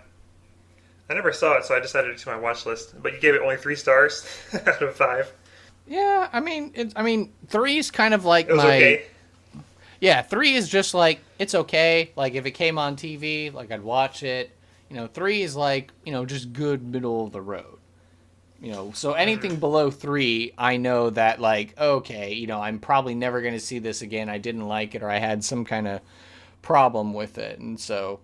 I never saw it, so I just added it to my watch list. But you gave it only 3 stars out of 5. Yeah, I mean, 3 is kind of like it was okay. Yeah, 3 is just like, it's okay. Like, if it came on TV, like, I'd watch it. 3 is like, just good middle of the road. So anything below 3, I know that, like, okay, I'm probably never going to see this again. I didn't like it, or I had some kind of problem with it. And so,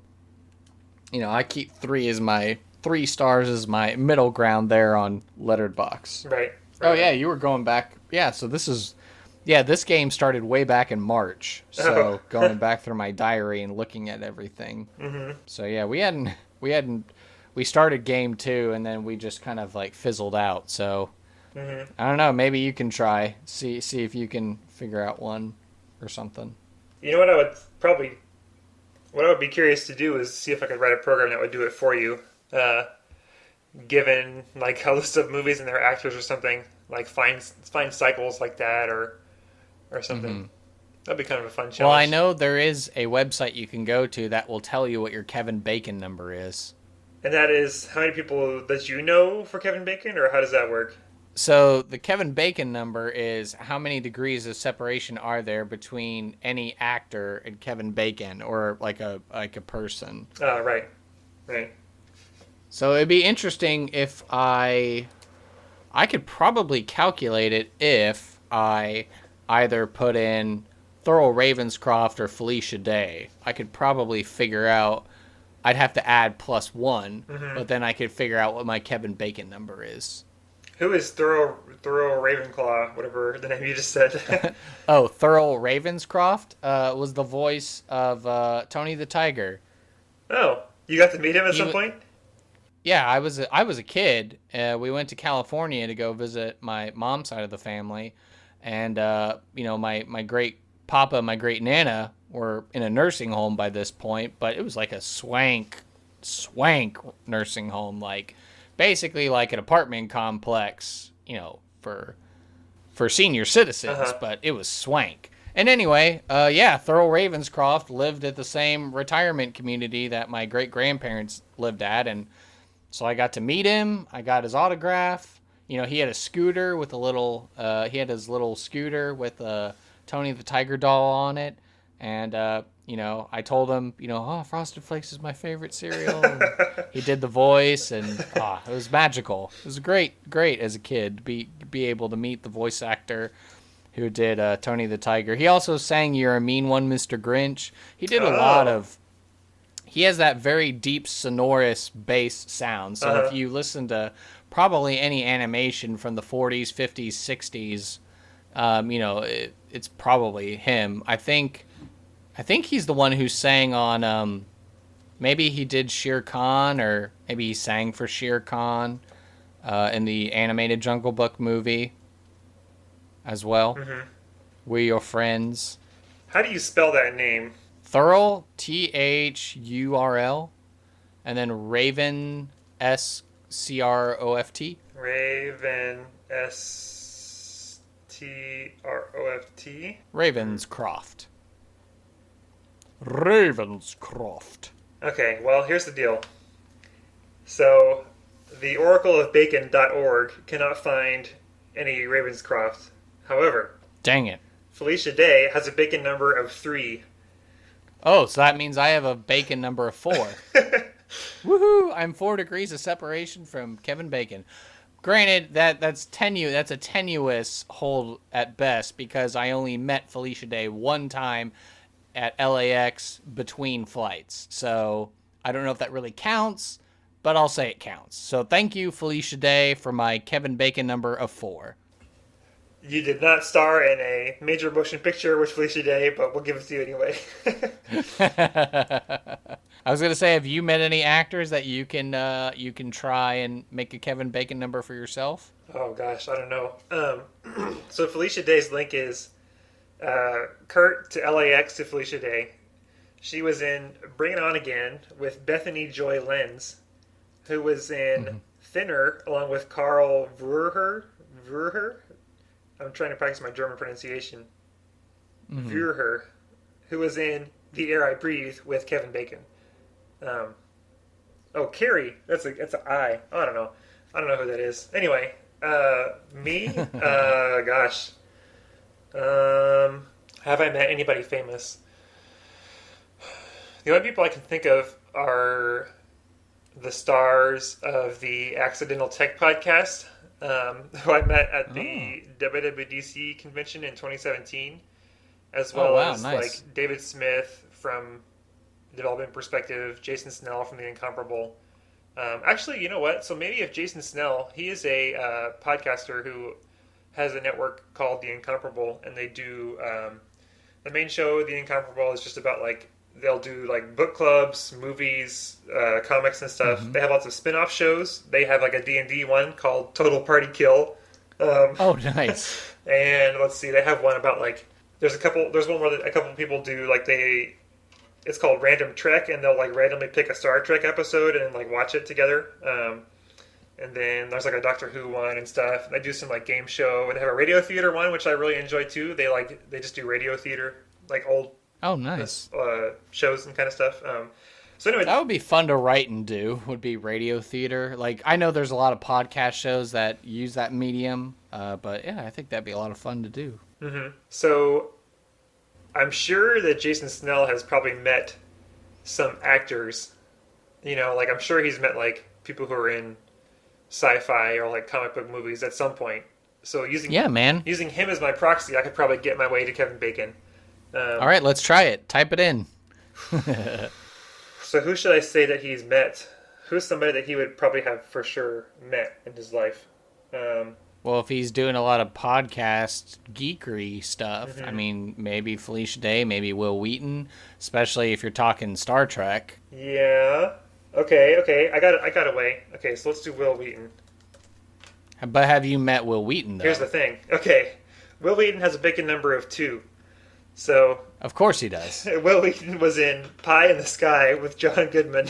I keep 3 as my 3 stars as my middle ground there on Letterboxd. Right. Oh, yeah, you were going back. Yeah, so this game started way back in March. So going back through my diary and looking at everything. Mm-hmm. So, yeah, we started game 2 and then we just kind of like fizzled out. So, I don't know, maybe you can try, see if you can figure out one or something. You know what I would be curious to do is see if I could write a program that would do it for you. Given like a list of movies and their actors or something, like find cycles like that or something. Mm-hmm. That'd be kind of a fun challenge. Well, I know there is a website you can go to that will tell you what your Kevin Bacon number is. And that is how many people that you know for Kevin Bacon, or how does that work? So the Kevin Bacon number is how many degrees of separation are there between any actor and Kevin Bacon, or like a person. Right. So it'd be interesting if I could probably calculate it if I either put in Thurl Ravenscroft or Felicia Day. I could probably figure out. I'd have to add +1, but then I could figure out what my Kevin Bacon number is. Who is Thurl Ravenclaw, whatever the name you just said? Oh, Thurl Ravenscroft was the voice of Tony the Tiger. Oh, you got to meet him at some point? Yeah, I was a kid. We went to California to go visit my mom's side of the family, and my great papa, my great nana were in a nursing home by this point, but it was like a swank nursing home, like basically like an apartment complex, for senior citizens, but it was swank. And anyway, Thurl Ravenscroft lived at the same retirement community that my great-grandparents lived at, and so I got to meet him. I got his autograph. He had a scooter with his little scooter with a Tony the Tiger doll on it. And, I told him, Frosted Flakes is my favorite cereal. And he did the voice, and it was magical. It was great as a kid to be able to meet the voice actor who did Tony the Tiger. He also sang You're a Mean One, Mr. Grinch. He did a lot of... He has that very deep, sonorous bass sound. So if you listen to probably any animation from the 40s, 50s, 60s, it's probably him. I think he's the one who sang on, maybe he did Shere Khan, or maybe he sang for Shere Khan in the animated Jungle Book movie as well. Mm-hmm. We're Your Friends. How do you spell that name? Thurl, Thurl, and then Raven, Scroft. Raven, Stroft. Ravenscroft. Okay, well, here's the deal. So, the oracleofbacon.org cannot find any Ravenscroft. However, dang it. Felicia Day has a bacon number of 3. Oh, so that means I have a bacon number of 4. Woohoo! I'm 4 degrees of separation from Kevin Bacon. Granted, that's a tenuous hold at best because I only met Felicia Day one time at LAX between flights. So I don't know if that really counts, but I'll say it counts. So thank you, Felicia Day, for my Kevin Bacon number of 4. You did not star in a major motion picture with Felicia Day, but we'll give it to you anyway. I was gonna say, have you met any actors that you can try and make a Kevin Bacon number for yourself? Oh gosh, I don't know. So Felicia Day's link is Kurt to LAX to Felicia Day. She was in Bring It On Again with Bethany Joy Lenz, who was in Thinner along with Carl Verher. I'm trying to practice my German pronunciation. Verher, who was in The Air I Breathe with Kevin Bacon. Carrie. That's an I. Oh, I don't know. I don't know who that is. Anyway, me? Gosh. Have I met anybody famous? The only people I can think of are the stars of the Accidental Tech podcast, who I met at the WWDC convention in 2017, as well as nice. like David Smith from Development Perspective, Jason Snell from The Incomparable. Actually, you know what? So maybe if Jason Snell, he is a podcaster who has a network called The Incomparable, and they do the main show. The Incomparable is just about like they'll do like book clubs, movies, comics and stuff. They have lots of spin-off shows. They have like a D&D one called Total Party Kill. Nice. And let's see, they have one about like there's one where a couple people do like it's called Random Trek, and they'll like randomly pick a Star Trek episode and like watch it together. And then there's like a Doctor Who one and stuff. And they do some like game show, and they have a radio theater one, which I really enjoy too. They just do radio theater, like old nice shows and kind of stuff. So anyway, that would be fun to write and do. Would be radio theater. Like I know there's a lot of podcast shows that use that medium, but yeah, I think that'd be a lot of fun to do. So I'm sure that Jason Snell has probably met some actors. You know, like I'm sure he's met like people who are in sci-fi or like comic book movies at some point. So using him as my proxy, I could probably get my way to Kevin Bacon. All right, let's try it. Type it in. So who should I say that he's met? Who's somebody that he would probably have for sure met in his life? Well, if he's doing a lot of podcast geekery stuff, I mean, maybe Felicia Day, maybe Will Wheaton, especially if you're talking Star Trek. Yeah. Okay. I got a way. Okay, so let's do Will Wheaton. But have you met Will Wheaton, though? Here's the thing. Okay. Will Wheaton has a Bacon number of 2. So of course he does. Will Wheaton was in Pie in the Sky with John Goodman,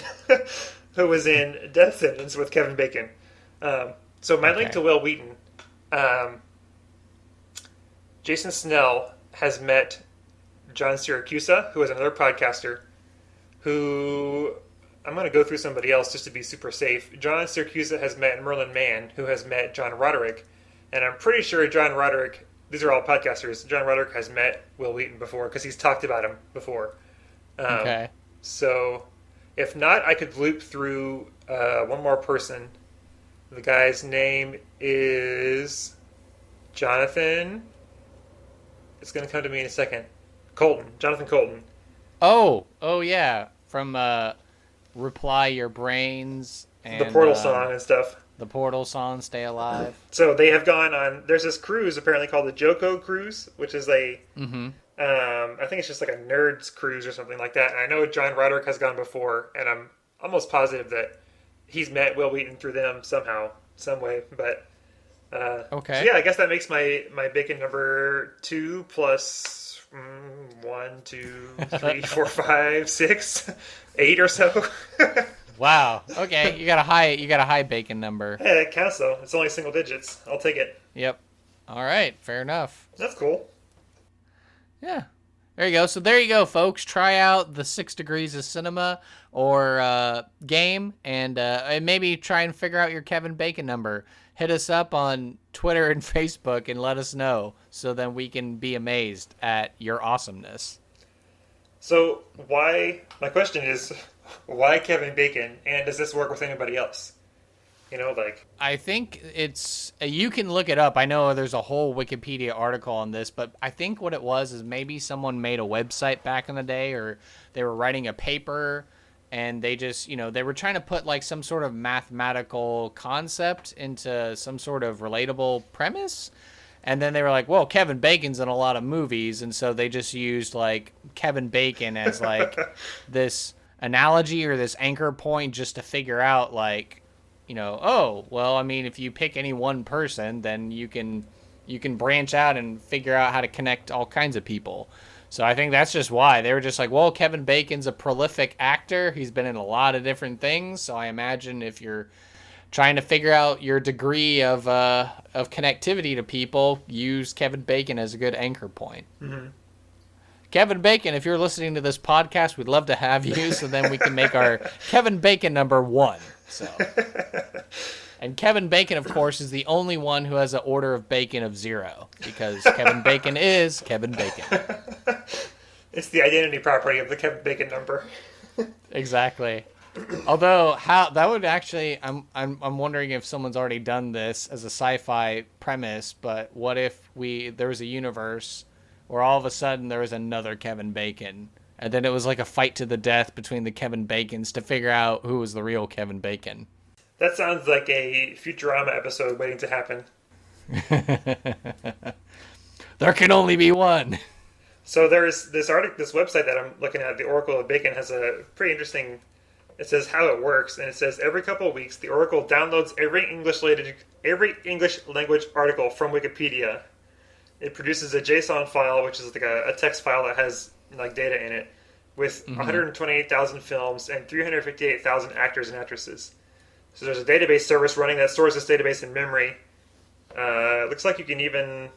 who was in Death Sentence with Kevin Bacon. So my link to Will Wheaton, Jason Snell has met John Siracusa, who is another podcaster, who I'm going to go through somebody else just to be super safe. John Siracusa has met Merlin Mann, who has met John Roderick, and I'm pretty sure John Roderick, these are all podcasters, John Roderick has met Will Wheaton before because he's talked about him before. So if not, I could loop through one more person. The guy's name is Jonathan. It's going to come to me in a second. Jonathan Colton. Oh yeah, from Reply Your Brains and the Portal song and stuff. The Portal song, Stay Alive. So they have gone on. There's this cruise apparently called the Joko Cruise, which is I think it's just like a nerds cruise or something like that. And I know John Roderick has gone before, and I'm almost positive that he's met Will Wheaton through them somehow, some way. But okay, so yeah, I guess that makes my Bacon number 2 plus 1, 2, 3, 4, 5, 6, 8 or so. Wow. Okay, you got a high Bacon number. Hey, that counts though. It's only single digits. I'll take it. Yep. All right. Fair enough. That's cool. Yeah. There you go. So there you go, folks. Try out the 6 Degrees of Cinema or game, and maybe try and figure out your Kevin Bacon number. Hit us up on Twitter and Facebook and let us know, so then we can be amazed at your awesomeness. So my question is, why Kevin Bacon, and does this work with anybody else? I think you can look it up. I know there's a whole Wikipedia article on this, but I think what it was is maybe someone made a website back in the day, or they were writing a paper, and they just, they were trying to put like some sort of mathematical concept into some sort of relatable premise. And then they were like, well, Kevin Bacon's in a lot of movies. And so they just used like Kevin Bacon as like this analogy or this anchor point just to figure out like, oh, well, I mean, if you pick any one person, then you can branch out and figure out how to connect all kinds of people. So I think that's just why. They were just like, well, Kevin Bacon's a prolific actor. He's been in a lot of different things. So I imagine if you're trying to figure out your degree of connectivity to people, use Kevin Bacon as a good anchor point. Mm-hmm. Kevin Bacon, if you're listening to this podcast, we'd love to have you, so then we can make our Kevin Bacon number 1. So, and Kevin Bacon, of course, is the only one who has an order of bacon of 0, because Kevin Bacon is Kevin Bacon. It's the identity property of the Kevin Bacon number. Exactly. Although, how that would actually, I'm wondering if someone's already done this as a sci-fi premise. But what if there was a universe where all of a sudden there was another Kevin Bacon, and then it was like a fight to the death between the Kevin Bacons to figure out who was the real Kevin Bacon. That sounds like a Futurama episode waiting to happen. There can only be one. So there's this website that I'm looking at, the Oracle of Bacon, has a pretty interesting. It says how it works, and it says every couple of weeks the Oracle downloads every English language article from Wikipedia. It produces a JSON file, which is like a text file that has like data in it, with 128,000 films and 358,000 actors and actresses. So there's a database service running that stores this database in memory. It looks like you can even...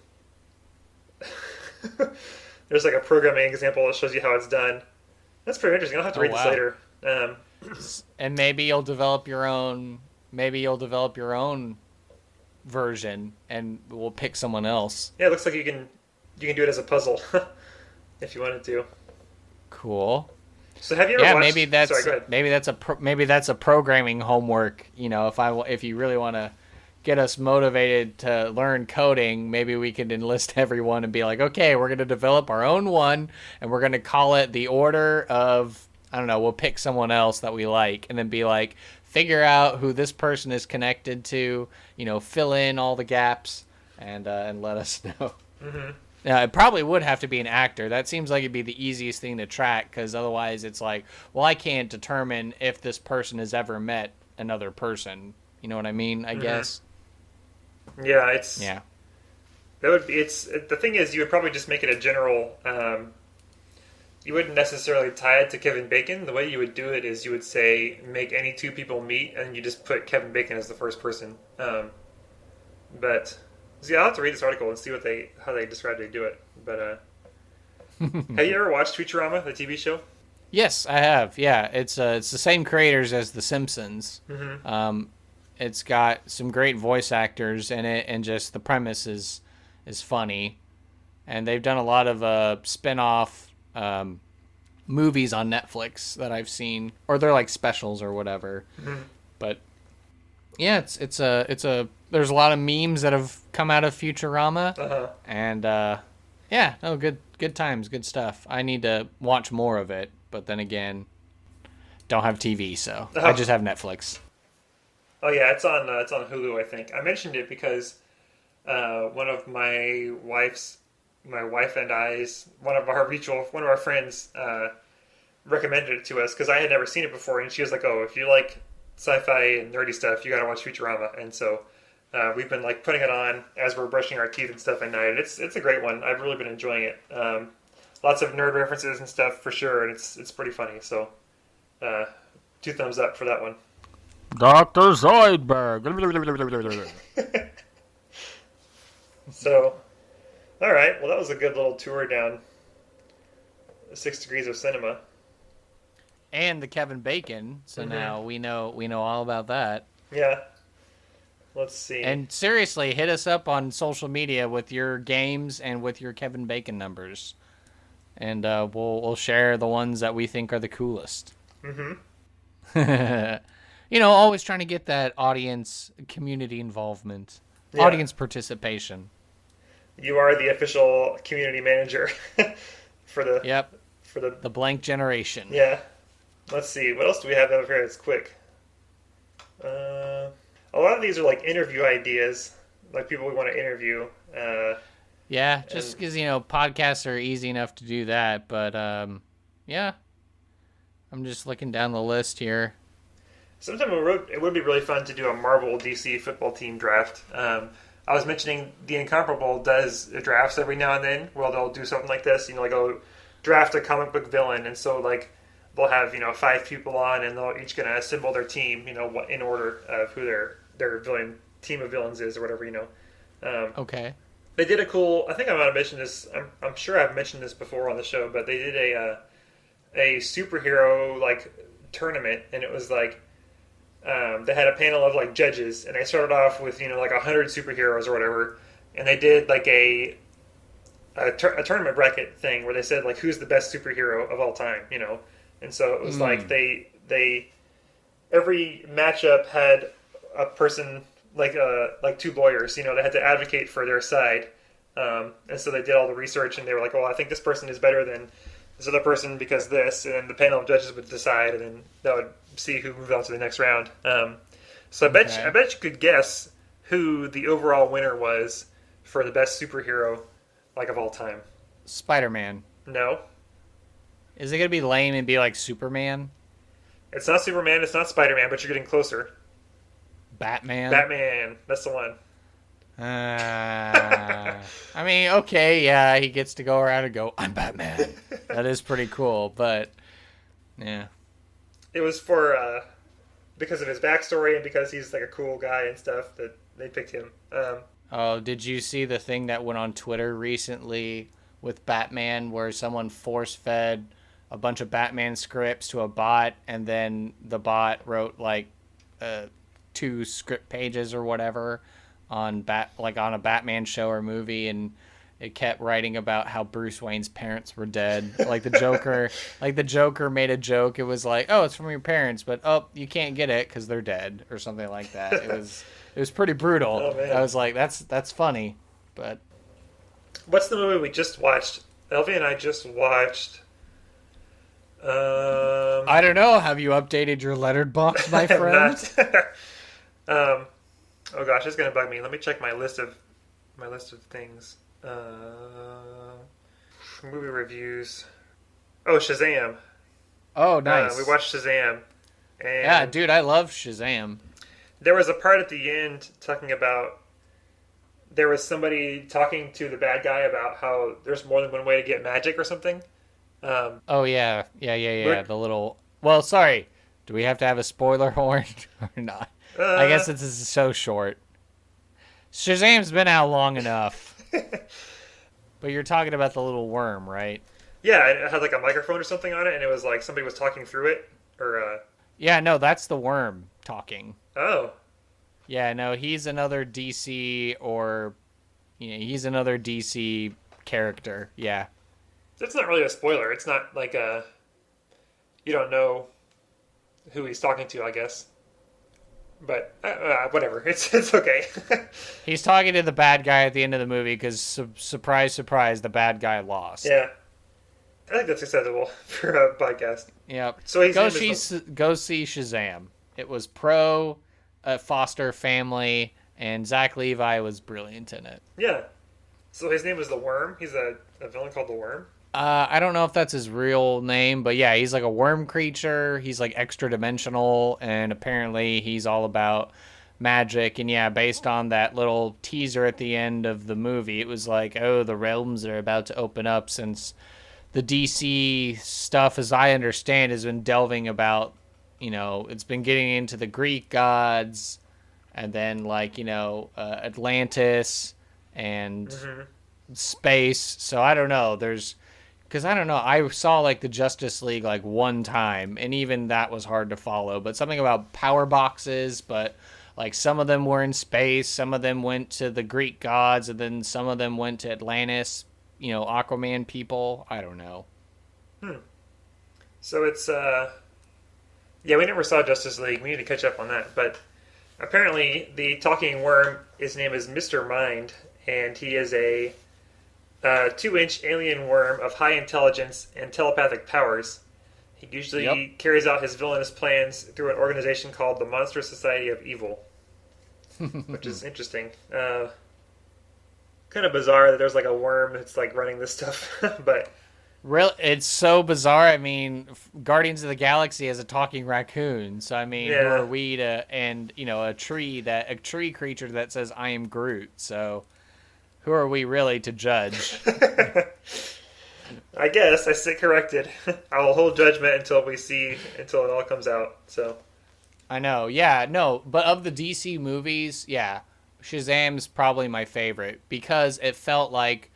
There's like a programming example that shows you how it's done. That's pretty interesting. I'll have to read this later. And maybe you'll develop your own version, and we'll pick someone else. Yeah, it looks like you can do it as a puzzle if you wanted to. Cool. So have you ever watched... maybe that's a programming homework. If you really want to get us motivated to learn coding, maybe we could enlist everyone and be like, okay, we're going to develop our own one, and we're going to call it the order of, I don't know, we'll pick someone else that we like, and then be like, figure out who this person is connected to, fill in all the gaps, and let us know. Mm-hmm. Now, it probably would have to be an actor. That seems like it'd be the easiest thing to track, because otherwise it's like, well, I can't determine if this person has ever met another person. You know what I mean? I guess. Yeah, that would be. The thing is, you would probably just make it a general. You wouldn't necessarily tie it to Kevin Bacon. The way you would do it is you would say, make any two people meet, and you just put Kevin Bacon as the first person. But see, I'll have to read this article and see how they describe they do it. But have you ever watched Futurama, the TV show? Yes, I have. Yeah, it's the same creators as The Simpsons. Mm-hmm. It's got some great voice actors in it, and just the premise is funny. And they've done a lot of spin-off movies on Netflix that I've seen, or they're like specials or whatever. Mm-hmm. But yeah, it's there's a lot of memes that have come out of Futurama, and good times, good stuff. I need to watch more of it, but then again, don't have TV, so I just have Netflix. Oh yeah, it's on Hulu, I think. I mentioned it because one of my wife and I's, one of our friends recommended it to us because I had never seen it before, and she was like, "Oh, if you like sci-fi and nerdy stuff, you got to watch Futurama." And so we've been like putting it on as we're brushing our teeth and stuff at night. It's a great one. I've really been enjoying it. Lots of nerd references and stuff for sure, and it's pretty funny. So 2 thumbs up for that one. Dr. Zoidberg. So, all right. Well, that was a good little tour down 6 Degrees of Cinema. And the Kevin Bacon. So now we know all about that. Yeah. Let's see. And seriously, hit us up on social media with your games and with your Kevin Bacon numbers. and we'll share the ones that we think are the coolest. Always trying to get that audience community involvement, audience participation. You are the official community manager for the blank generation. Yeah. Let's see. What else do we have over here that's quick? A lot of these are like interview ideas, like people we want to interview. Just because, podcasts are easy enough to do that. But, I'm just looking down the list here. Sometime it would be really fun to do a Marvel DC football team draft. I was mentioning The Incomparable does drafts every now and then. Well, they'll do something like this, like they'll draft a comic book villain. And so, like, they'll have, 5 people on, and they're each going to assemble their team, in order of who their villain team of villains is or whatever, Okay. They did a cool, I think I might have mentioned this, I'm sure I've mentioned this before on the show, but they did a superhero, like, tournament, and it was like, they had a panel of, like, judges, and they started off with, like 100 superheroes or whatever, and they did, like, a tournament bracket thing where they said, like, who's the best superhero of all time, and so it was like they every matchup had a person like 2 lawyers, they had to advocate for their side, and so they did all the research, and they were like, well, I think this person is better than this other person because this, and then the panel of judges would decide, and then that would see who moved on to the next round. So I bet you could guess who the overall winner was for the best superhero, like, of all time. Spider-Man. No. Is it going to be lame and be like Superman? It's not Superman, it's not Spider-Man, but you're getting closer. Batman? Batman, that's the one. I mean, okay, yeah, he gets to go around and go, I'm Batman. That is pretty cool, but, yeah. It was for, because of his backstory and because he's, like, a cool guy and stuff, that they picked him. Did you see the thing that went on Twitter recently with Batman where someone force-fed a bunch of Batman scripts to a bot, and then the bot wrote, like, 2 script pages or whatever on a Batman show or movie, and it kept writing about how Bruce Wayne's parents were dead. Like the Joker made a joke. It was like, oh, it's from your parents, but you can't get it because they're dead or something like that. It was pretty brutal. Oh, man. I was like, that's funny, but what's the movie we just watched? Elvie and I just watched. I don't know. Have you updated your lettered box, my friend? Oh gosh, it's gonna bug me. Let me check my list of things. Movie reviews. Oh, Shazam. Oh, nice. We watched Shazam. And yeah, dude, I love Shazam. There was a part at the end talking about. There was somebody talking to the bad guy about how there's more than one way to get magic or something. Oh, yeah. The little... Well, sorry. Do we have to have a spoiler horn or not? I guess this is so short. Shazam's been out long enough. But you're talking about the little worm, right? Yeah, it had like a microphone or something on it, and it was like somebody was talking through it. Yeah, no, that's the worm talking. Oh. Yeah, no, he's another DC he's another DC character. Yeah. That's not really a spoiler. It's not like you don't know who he's talking to, I guess. But whatever. It's okay. He's talking to the bad guy at the end of the movie because, surprise, surprise, the bad guy lost. Yeah. I think that's acceptable for a podcast. Yep. So go see Shazam. It was pro foster family, and Zach Levi was brilliant in it. Yeah. So his name was the Worm. He's a villain called the Worm. I don't know if that's his real name, but yeah, he's like a worm creature. He's like extra dimensional, and apparently he's all about magic. And yeah, based on that little teaser at the end of the movie, it was like, oh, the realms are about to open up, since the DC stuff, as I understand, has been delving about, it's been getting into the Greek gods, and then Atlantis and space. So I don't know. Because I don't know, I saw the Justice League one time, and even that was hard to follow. But something about power boxes, but some of them were in space, some of them went to the Greek gods, and then some of them went to Atlantis, Aquaman people. I don't know. So it's yeah, we never saw Justice League. We need to catch up on that. But apparently, the talking worm, his name is Mr. Mind, and he is a 2-inch alien worm of high intelligence and telepathic powers. He usually carries out his villainous plans through an organization called the Monster Society of Evil, which is interesting. Kind of bizarre that there's like a worm that's like running this stuff, but Real, it's so bizarre. I mean, Guardians of the Galaxy has a talking raccoon, so I mean, who are we to? And a tree creature that says "I am Groot." So, who are we really to judge? I guess I sit corrected. I will hold judgment until it all comes out. So, I know, yeah, no, but of the DC movies, yeah, Shazam's probably my favorite because it felt like.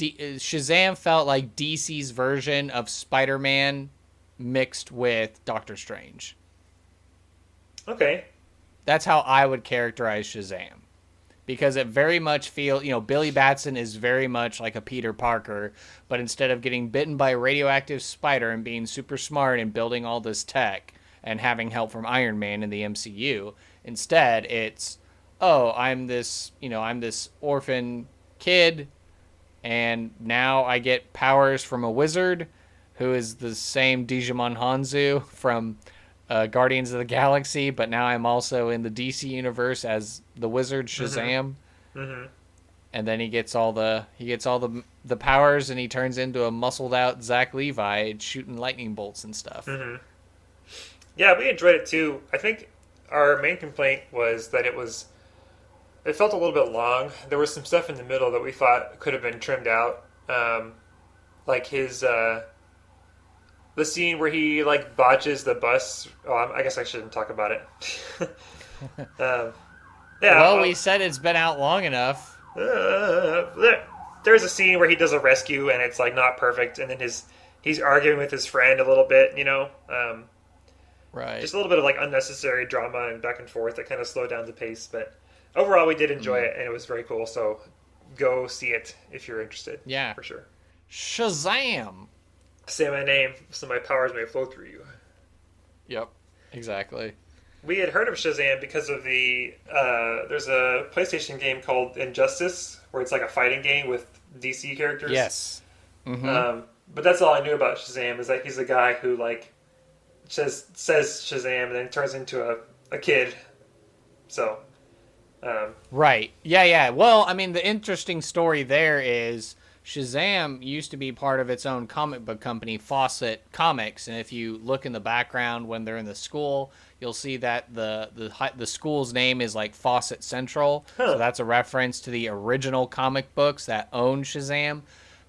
Shazam felt like DC's version of Spider-Man mixed with Doctor Strange. Okay. That's how I would characterize Shazam. Because it very much feels, Billy Batson is very much like a Peter Parker, but instead of getting bitten by a radioactive spider and being super smart and building all this tech and having help from Iron Man in the MCU, instead it's, I'm this orphan kid. And now I get powers from a wizard who is the same Digimon Hanzo from Guardians of the Galaxy, but now I'm also in the DC universe as the wizard Shazam. Mm-hmm. And then he gets all the powers, and he turns into a muscled out Zach Levi shooting lightning bolts and stuff. Mm-hmm. Yeah, we enjoyed it too. I think our main complaint was that it felt a little bit long. There was some stuff in the middle that we thought could have been trimmed out. Like his, the scene where he like botches the bus. Oh, I guess I shouldn't talk about it. We said it's been out long enough. There's a scene where he does a rescue and it's like not perfect. And then he's arguing with his friend a little bit, Right. Just a little bit of like unnecessary drama and back and forth that kind of slowed down the pace, but overall, we did enjoy it, and it was very cool, so go see it if you're interested. Yeah. For sure. Shazam! Say my name, so my powers may flow through you. Yep, exactly. We had heard of Shazam because of there's a PlayStation game called Injustice, where it's like a fighting game with DC characters. Yes. Mm-hmm. But that's all I knew about Shazam, is that he's a guy who, like, says Shazam and then turns into a kid. So... Right. Yeah. Well, I mean, the interesting story there is Shazam used to be part of its own comic book company, Fawcett Comics, and if you look in the background when they're in the school, you'll see that the school's name is like Fawcett Central, so that's a reference to the original comic books that owned Shazam.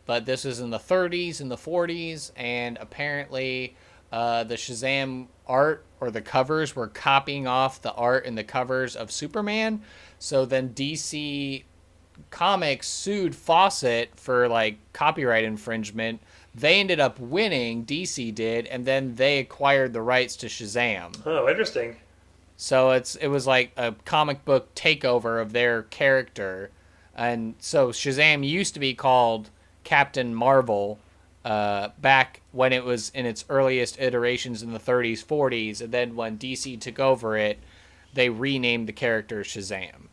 But this is in the 30s and the 40s, and apparently the Shazam art or the covers were copying off the art and the covers of Superman. So then DC Comics sued Fawcett for like copyright infringement. They ended up winning, DC did, and then they acquired the rights to Shazam. Oh, interesting. So it was like a comic book takeover of their character. And so Shazam used to be called Captain Marvel back when it was in its earliest iterations in the 30s, 40s, and then when DC took over it, they renamed the character Shazam.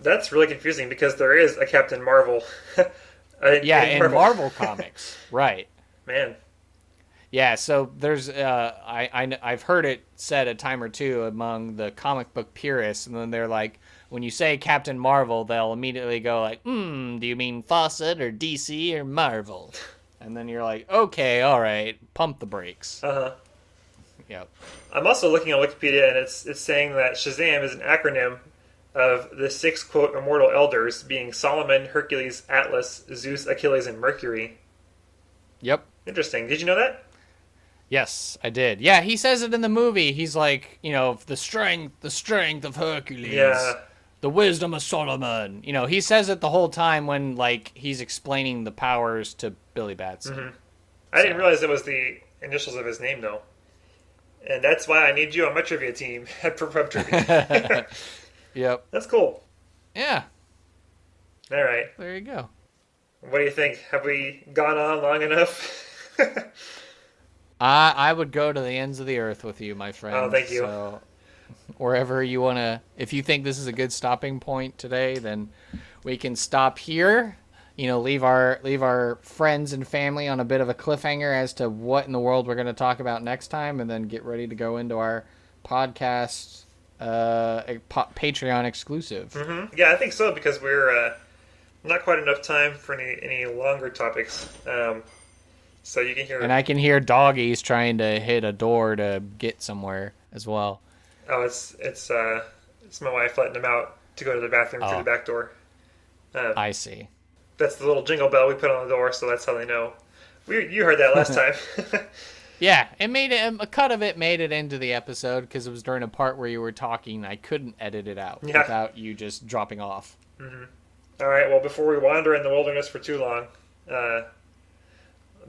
That's really confusing because there is a Captain Marvel. In Marvel Comics, right? Man. Yeah, so there's I've heard it said a time or two among the comic book purists, and then they're like, when you say Captain Marvel, they'll immediately go like, do you mean Fawcett or DC or Marvel? And then you're like, okay, all right, pump the brakes. Uh-huh. Yep. I'm also looking on Wikipedia, and it's saying that Shazam is an acronym of the 6, quote, immortal elders, being Solomon, Hercules, Atlas, Zeus, Achilles, and Mercury. Yep. Interesting. Did you know that? Yes, I did. Yeah, he says it in the movie. He's like, the strength of Hercules. Yeah. The wisdom of Solomon. He says it the whole time when, like, he's explaining the powers to Billy Batson. Mm-hmm. I didn't realize it was the initials of his name, though. And that's why I need you on my trivia team at Pub Trivia. Yep. That's cool. Yeah. All right. There you go. What do you think? Have we gone on long enough? I would go to the ends of the earth with you, my friend. Oh, thank you. So wherever you want to, if you think this is a good stopping point today, then we can stop here. You know, leave our friends and family on a bit of a cliffhanger as to what in the world we're going to talk about next time, and then get ready to go into our podcast Patreon exclusive. Mm-hmm. Yeah, I think so, because we're not quite enough time for any longer topics. So you can hear... And I can hear doggies trying to hit a door to get somewhere as well. Oh, it's my wife letting them out to go to the bathroom through the back door. I see. That's the little jingle bell we put on the door, so that's how they know. You heard that last time. Yeah, a cut of it made it into the episode because it was during a part where you were talking. I couldn't edit it out without you just dropping off. Mm-hmm. All right, well, before we wander in the wilderness for too long,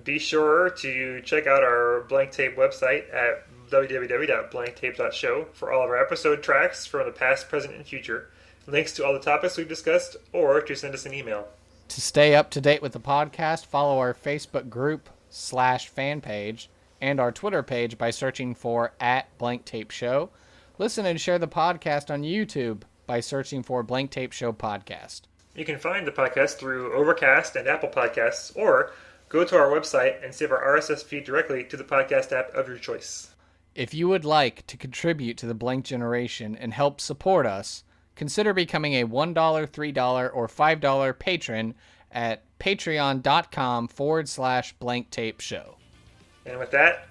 be sure to check out our Blank Tape website at www.blanktape.show for all of our episode tracks from the past, present, and future, links to all the topics we've discussed, or to send us an email. To stay up to date with the podcast, follow our Facebook group /fan page and our Twitter page by searching for @BlankTapeShow. Listen and share the podcast on YouTube by searching for Blank Tape Show Podcast. You can find the podcast through Overcast and Apple Podcasts, or go to our website and save our RSS feed directly to the podcast app of your choice. If you would like to contribute to the Blank Generation and help support us, consider becoming a $1, $3, or $5 patron at patreon.com/Blank Tape Show. And with that,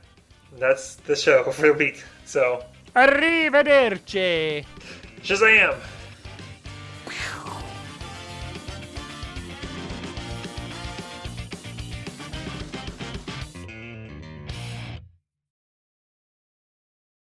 that's the show for the week. So, Arrivederci! Shazam!